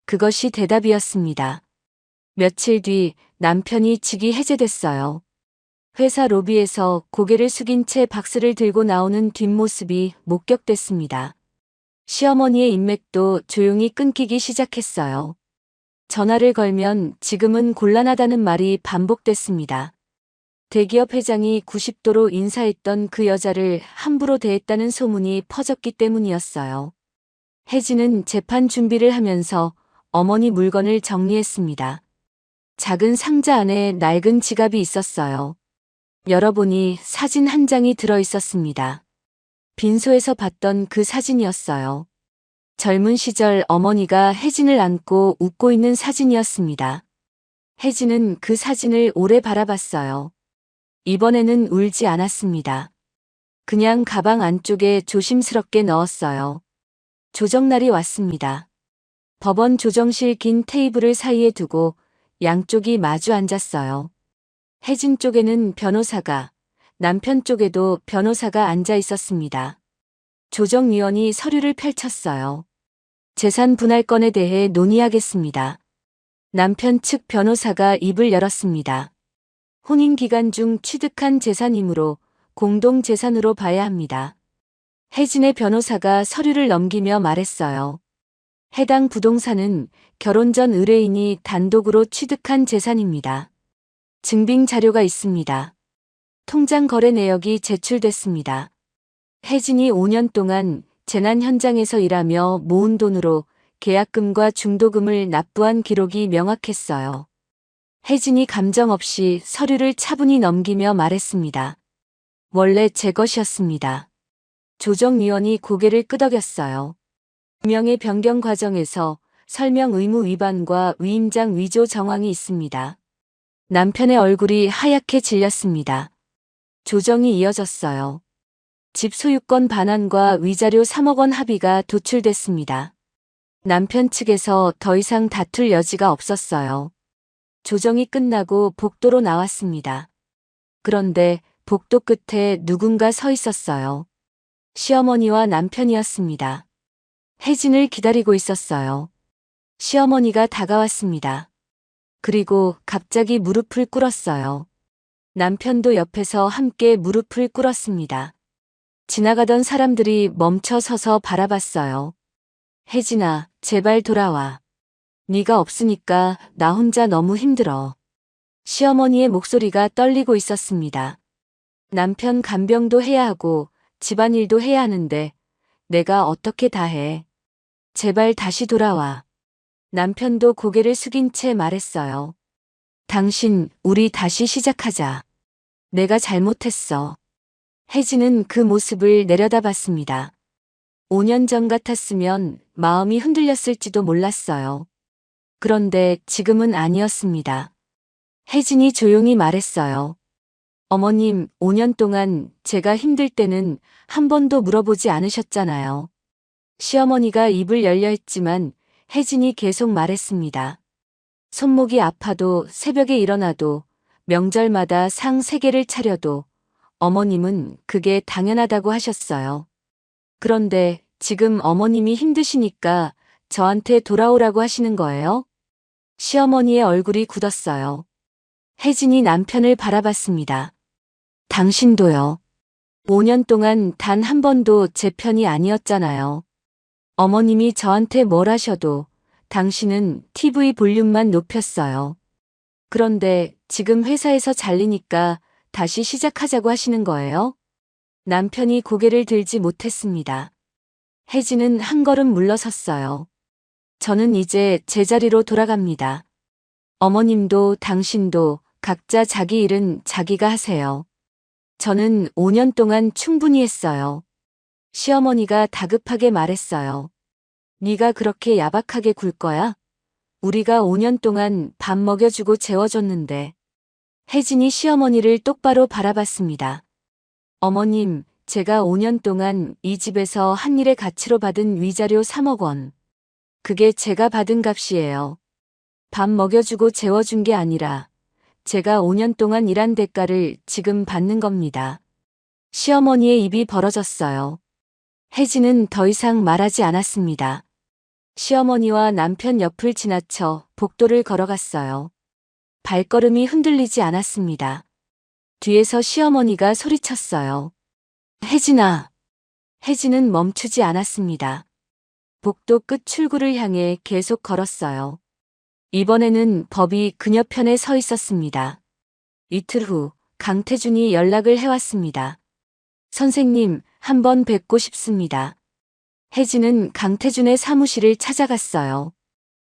그것이 대답이었습니다. 며칠 뒤 남편이 직위 해제됐어요. 회사 로비에서 고개를 숙인 채 박스를 들고 나오는 뒷모습이 목격됐습니다. 시어머니의 인맥도 조용히 끊기기 시작했어요. 전화를 걸면 지금은 곤란하다는 말이 반복됐습니다. 대기업 회장이 90도로 인사했던 그 여자를 함부로 대했다는 소문이 퍼졌기 때문이었어요. 혜진은 재판 준비를 하면서 어머니 물건을 정리했습니다. 작은 상자 안에 낡은 지갑이 있었어요. 열어보니 사진 한 장이 들어 있었습니다. 빈소에서 봤던 그 사진이었어요. 젊은 시절 어머니가 혜진을 안고 웃고 있는 사진이었습니다. 혜진은 그 사진을 오래 바라봤어요. 이번에는 울지 않았습니다. 그냥 가방 안쪽에 조심스럽게 넣었어요. 조정날이 왔습니다. 법원 조정실 긴 테이블을 사이에 두고 양쪽이 마주 앉았어요. 혜진 쪽에는 변호사가, 남편 쪽에도 변호사가 앉아 있었습니다. 조정위원이 서류를 펼쳤어요. 재산 분할건에 대해 논의하겠습니다. 남편 측 변호사가 입을 열었습니다. 혼인 기간 중 취득한 재산이므로 공동재산으로 봐야 합니다. 혜진의 변호사가 서류를 넘기며 말했어요. 해당 부동산은 결혼 전 의뢰인이 단독으로 취득한 재산입니다. 증빙 자료가 있습니다. 통장 거래 내역이 제출됐습니다. 혜진이 5년 동안 재난 현장에서 일하며 모은 돈으로 계약금과 중도금을 납부한 기록이 명확했어요. 혜진이 감정 없이 서류를 차분히 넘기며 말했습니다. 원래 제 것이었습니다. 조정위원이 고개를 끄덕였어요. 명의 변경 과정에서 설명 의무 위반과 위임장 위조 정황이 있습니다. 남편의 얼굴이 하얗게 질렸습니다. 조정이 이어졌어요. 집 소유권 반환과 위자료 3억 원 합의가 도출됐습니다. 남편 측에서 더 이상 다툴 여지가 없었어요. 조정이 끝나고 복도로 나왔습니다. 그런데 복도 끝에 누군가 서 있었어요. 시어머니와 남편이었습니다. 혜진을 기다리고 있었어요. 시어머니가 다가왔습니다. 그리고 갑자기 무릎을 꿇었어요. 남편도 옆에서 함께 무릎을 꿇었습니다. 지나가던 사람들이 멈춰 서서 바라봤어요. 혜진아, 제발 돌아와. 네가 없으니까 나 혼자 너무 힘들어. 시어머니의 목소리가 떨리고 있었습니다. 남편 간병도 해야 하고 집안일도 해야 하는데 내가 어떻게 다 해. 제발 다시 돌아와. 남편도 고개를 숙인 채 말했어요. 당신, 우리 다시 시작하자. 내가 잘못했어. 혜진은 그 모습을 내려다봤습니다. 5년 전 같았으면 마음이 흔들렸을지도 몰랐어요. 그런데 지금은 아니었습니다. 혜진이 조용히 말했어요. 어머님, 5년 동안 제가 힘들 때는 한 번도 물어보지 않으셨잖아요. 시어머니가 입을 열려 했지만 혜진이 계속 말했습니다. 손목이 아파도 새벽에 일어나도 명절마다 상 3개를 차려도 어머님은 그게 당연하다고 하셨어요. 그런데 지금 어머님이 힘드시니까 저한테 돌아오라고 하시는 거예요? 시어머니의 얼굴이 굳었어요. 혜진이 남편을 바라봤습니다. 당신도요. 5년 동안 단 한 번도 제 편이 아니었잖아요. 어머님이 저한테 뭘 하셔도 당신은 TV 볼륨만 높였어요. 그런데 지금 회사에서 잘리니까 다시 시작하자고 하시는 거예요? 남편이 고개를 들지 못했습니다. 혜진은 한 걸음 물러섰어요. 저는 이제 제자리로 돌아갑니다. 어머님도 당신도 각자 자기 일은 자기가 하세요. 저는 5년 동안 충분히 했어요. 시어머니가 다급하게 말했어요. 네가 그렇게 야박하게 굴 거야? 우리가 5년 동안 밥 먹여주고 재워줬는데. 혜진이 시어머니를 똑바로 바라봤습니다. 어머님, 제가 5년 동안 이 집에서 한 일의 가치로 받은 위자료 3억 원. 그게 제가 받은 값이에요. 밥 먹여주고 재워준 게 아니라 제가 5년 동안 일한 대가를 지금 받는 겁니다. 시어머니의 입이 벌어졌어요. 혜진은 더 이상 말하지 않았습니다. 시어머니와 남편 옆을 지나쳐 복도를 걸어갔어요. 발걸음이 흔들리지 않았습니다. 뒤에서 시어머니가 소리쳤어요. 혜진아. 혜진은 멈추지 않았습니다. 복도 끝 출구를 향해 계속 걸었어요. 이번에는 법이 그녀 편에 서 있었습니다. 이틀 후 강태준이 연락을 해왔습니다. 선생님, 한번 뵙고 싶습니다. 혜진은 강태준의 사무실을 찾아갔어요.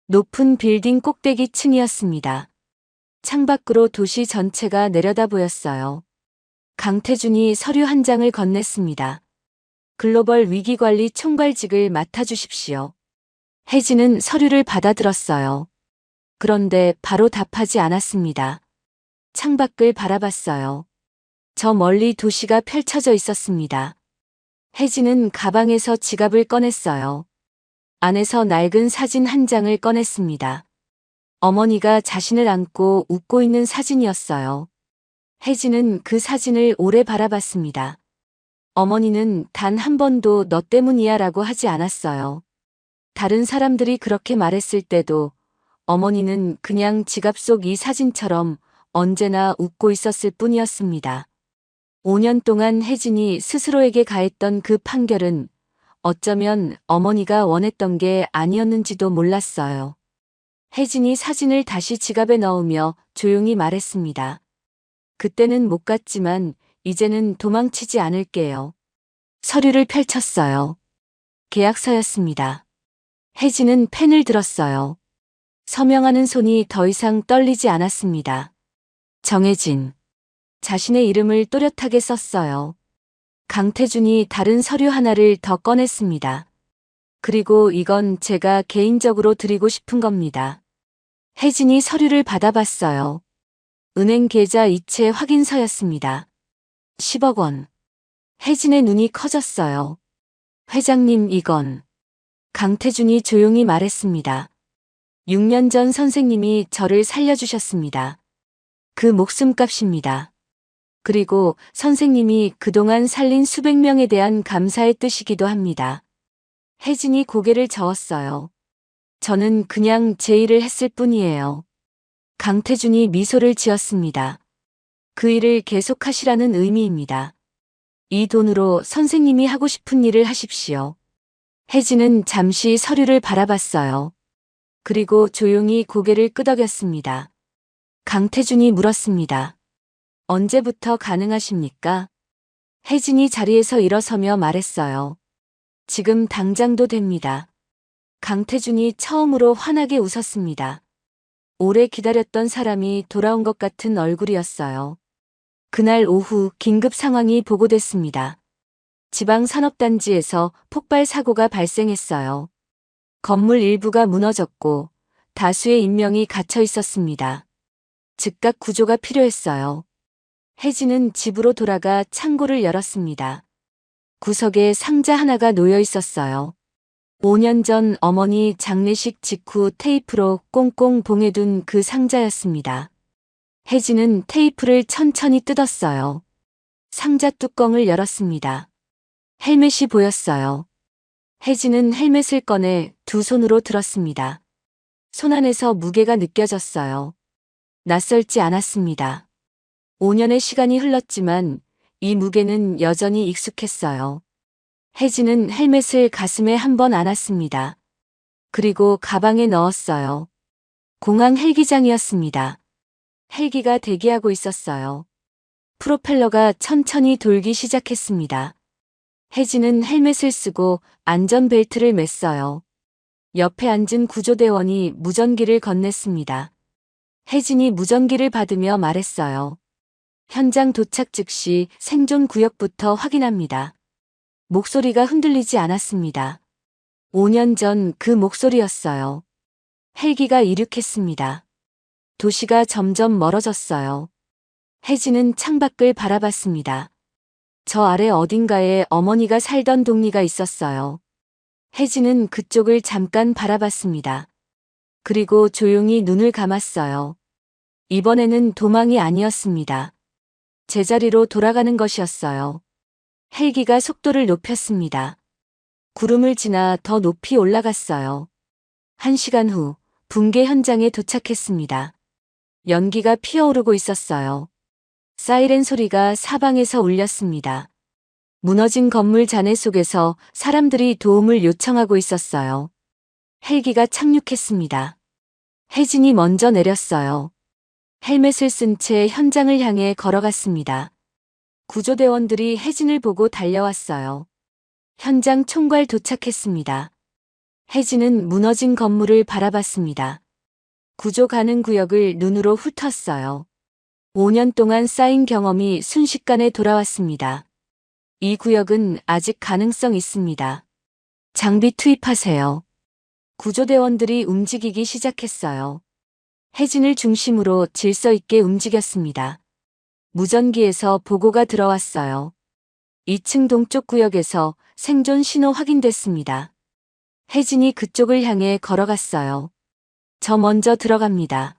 높은 빌딩 꼭대기 층이었습니다. 창밖으로 도시 전체가 내려다 보였어요. 강태준이 서류 한 장을 건넸습니다. 글로벌 위기관리 총괄직을 맡아주십시오. 혜진은 서류를 받아들었어요. 그런데 바로 답하지 않았습니다. 창밖을 바라봤어요. 저 멀리 도시가 펼쳐져 있었습니다. 혜진은 가방에서 지갑을 꺼냈어요. 안에서 낡은 사진 한 장을 꺼냈습니다. 어머니가 자신을 안고 웃고 있는 사진이었어요. 혜진은 그 사진을 오래 바라봤습니다. 어머니는 단 한 번도 너 때문이야 라고 하지 않았어요. 다른 사람들이 그렇게 말했을 때도 어머니는 그냥 지갑 속 이 사진처럼 언제나 웃고 있었을 뿐이었습니다. 5년 동안 혜진이 스스로에게 가했던 그 판결은 어쩌면 어머니가 원했던 게 아니었는지도 몰랐어요. 혜진이 사진을 다시 지갑에 넣으며 조용히 말했습니다. 그때는 못 갔지만 이제는 도망치지 않을게요. 서류를 펼쳤어요. 계약서였습니다. 혜진은 펜을 들었어요. 서명하는 손이 더 이상 떨리지 않았습니다. 정혜진. 자신의 이름을 또렷하게 썼어요. 강태준이 다른 서류 하나를 더 꺼냈습니다. 그리고 이건 제가 개인적으로 드리고 싶은 겁니다. 혜진이 서류를 받아봤어요. 은행 계좌 이체 확인서였습니다. 10억 원. 혜진의 눈이 커졌어요. 회장님, 이건. 강태준이 조용히 말했습니다. 6년 전 선생님이 저를 살려주셨습니다. 그 목숨값입니다. 그리고 선생님이 그동안 살린 수백 명에 대한 감사의 뜻이기도 합니다. 혜진이 고개를 저었어요. 저는 그냥 제 일을 했을 뿐이에요. 강태준이 미소를 지었습니다. 그 일을 계속하시라는 의미입니다. 이 돈으로 선생님이 하고 싶은 일을 하십시오. 혜진은 잠시 서류를 바라봤어요. 그리고 조용히 고개를 끄덕였습니다. 강태준이 물었습니다. 언제부터 가능하십니까? 혜진이 자리에서 일어서며 말했어요. 지금 당장도 됩니다. 강태준이 처음으로 환하게 웃었습니다. 오래 기다렸던 사람이 돌아온 것 같은 얼굴이었어요. 그날 오후 긴급 상황이 보고됐습니다. 지방산업단지에서 폭발 사고가 발생했어요. 건물 일부가 무너졌고 다수의 인명이 갇혀 있었습니다. 즉각 구조가 필요했어요. 혜진은 집으로 돌아가 창고를 열었습니다. 구석에 상자 하나가 놓여 있었어요. 5년 전 어머니 장례식 직후 테이프로 꽁꽁 봉해둔 그 상자였습니다. 혜진은 테이프를 천천히 뜯었어요. 상자 뚜껑을 열었습니다. 헬멧이 보였어요. 혜진은 헬멧을 꺼내 두 손으로 들었습니다. 손 안에서 무게가 느껴졌어요. 낯설지 않았습니다. 5년의 시간이 흘렀지만 이 무게는 여전히 익숙했어요. 혜진은 헬멧을 가슴에 한 번 안았습니다. 그리고 가방에 넣었어요. 공항 헬기장이었습니다. 헬기가 대기하고 있었어요. 프로펠러가 천천히 돌기 시작했습니다. 혜진은 헬멧을 쓰고 안전벨트를 맸어요. 옆에 앉은 구조대원이 무전기를 건넸습니다. 혜진이 무전기를 받으며 말했어요. 현장 도착 즉시 생존 구역부터 확인합니다. 목소리가 흔들리지 않았습니다. 5년 전 그 목소리였어요. 헬기가 이륙했습니다. 도시가 점점 멀어졌어요. 혜진은 창밖을 바라봤습니다. 저 아래 어딘가에 어머니가 살던 동리가 있었어요. 혜진은 그쪽을 잠깐 바라봤습니다. 그리고 조용히 눈을 감았어요. 이번에는 도망이 아니었습니다. 제자리로 돌아가는 것이었어요. 헬기가 속도를 높였습니다. 구름을 지나 더 높이 올라갔어요. 1시간 후 붕괴 현장에 도착했습니다. 연기가 피어오르고 있었어요. 사이렌 소리가 사방에서 울렸습니다. 무너진 건물 잔해 속에서 사람들이 도움을 요청하고 있었어요. 헬기가 착륙했습니다. 혜진이 먼저 내렸어요. 헬멧을 쓴 채 현장을 향해 걸어갔습니다. 구조대원들이 혜진을 보고 달려왔어요. 현장 총괄 도착했습니다. 혜진은 무너진 건물을 바라봤습니다. 구조 가능 구역을 눈으로 훑었어요. 5년 동안 쌓인 경험이 순식간에 돌아왔습니다. 이 구역은 아직 가능성 있습니다. 장비 투입하세요. 구조대원들이 움직이기 시작했어요. 혜진을 중심으로 질서 있게 움직였습니다. 무전기에서 보고가 들어왔어요. 2층 동쪽 구역에서 생존 신호 확인됐습니다. 혜진이 그쪽을 향해 걸어갔어요. 저 먼저 들어갑니다.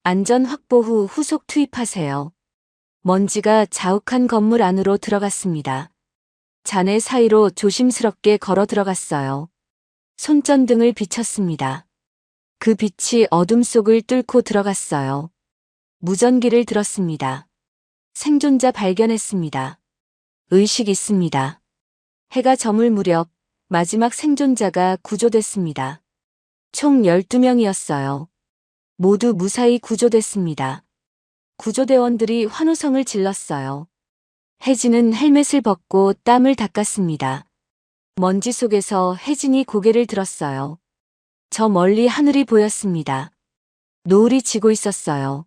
안전 확보 후 후속 투입하세요. 먼지가 자욱한 건물 안으로 들어갔습니다. 잔해 사이로 조심스럽게 걸어 들어갔어요. 손전등을 비췄습니다. 그 빛이 어둠 속을 뚫고 들어갔어요. 무전기를 들었습니다. 생존자 발견했습니다. 의식 있습니다. 해가 저물 무렵 마지막 생존자가 구조됐습니다. 총 12명이었어요. 모두 무사히 구조됐습니다. 구조대원들이 환호성을 질렀어요. 혜진은 헬멧을 벗고 땀을 닦았습니다. 먼지 속에서 혜진이 고개를 들었어요. 저 멀리 하늘이 보였습니다. 노을이 지고 있었어요.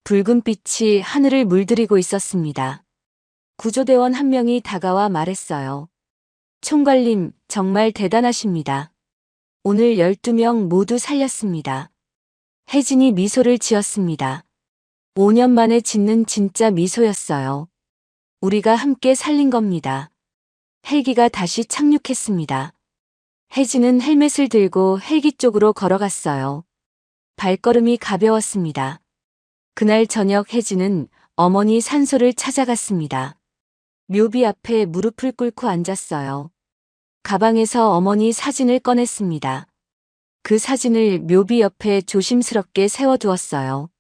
붉은 빛이 하늘을 물들이고 있었습니다. 구조대원 한 명이 다가와 말했어요. 총괄님, 정말 대단하십니다. 오늘 12명 모두 살렸습니다. 혜진이 미소를 지었습니다. 5년 만에 짓는 진짜 미소였어요. 우리가 함께 살린 겁니다. 헬기가 다시 착륙했습니다. 혜진은 헬멧을 들고 헬기 쪽으로 걸어갔어요. 발걸음이 가벼웠습니다. 그날 저녁 혜진은 어머니 산소를 찾아갔습니다. 묘비 앞에 무릎을 꿇고 앉았어요. 가방에서 어머니 사진을 꺼냈습니다. 그 사진을 묘비 옆에 조심스럽게 세워두었어요.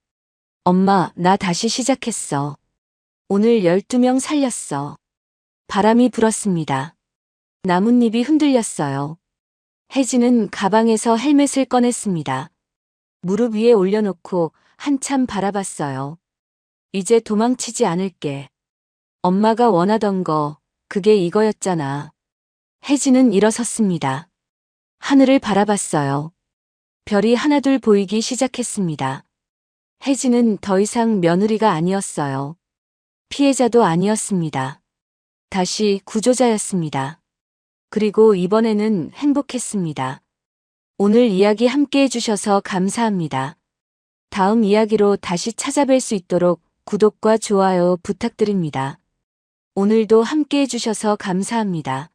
엄마, 나 다시 시작했어. 오늘 12명 살렸어. 바람이 불었습니다. 나뭇잎이 흔들렸어요. 혜진은 가방에서 헬멧을 꺼냈습니다. 무릎 위에 올려놓고 한참 바라봤어요. 이제 도망치지 않을게. 엄마가 원하던 거, 그게 이거였잖아. 혜진은 일어섰습니다. 하늘을 바라봤어요. 별이 하나둘 보이기 시작했습니다. 혜진은 더 이상 며느리가 아니었어요. 피해자도 아니었습니다. 다시 구조자였습니다. 그리고 이번에는 행복했습니다. 오늘 이야기 함께 해주셔서 감사합니다. 다음 이야기로 다시 찾아뵐 수 있도록 구독과 좋아요 부탁드립니다. 오늘도 함께 해주셔서 감사합니다.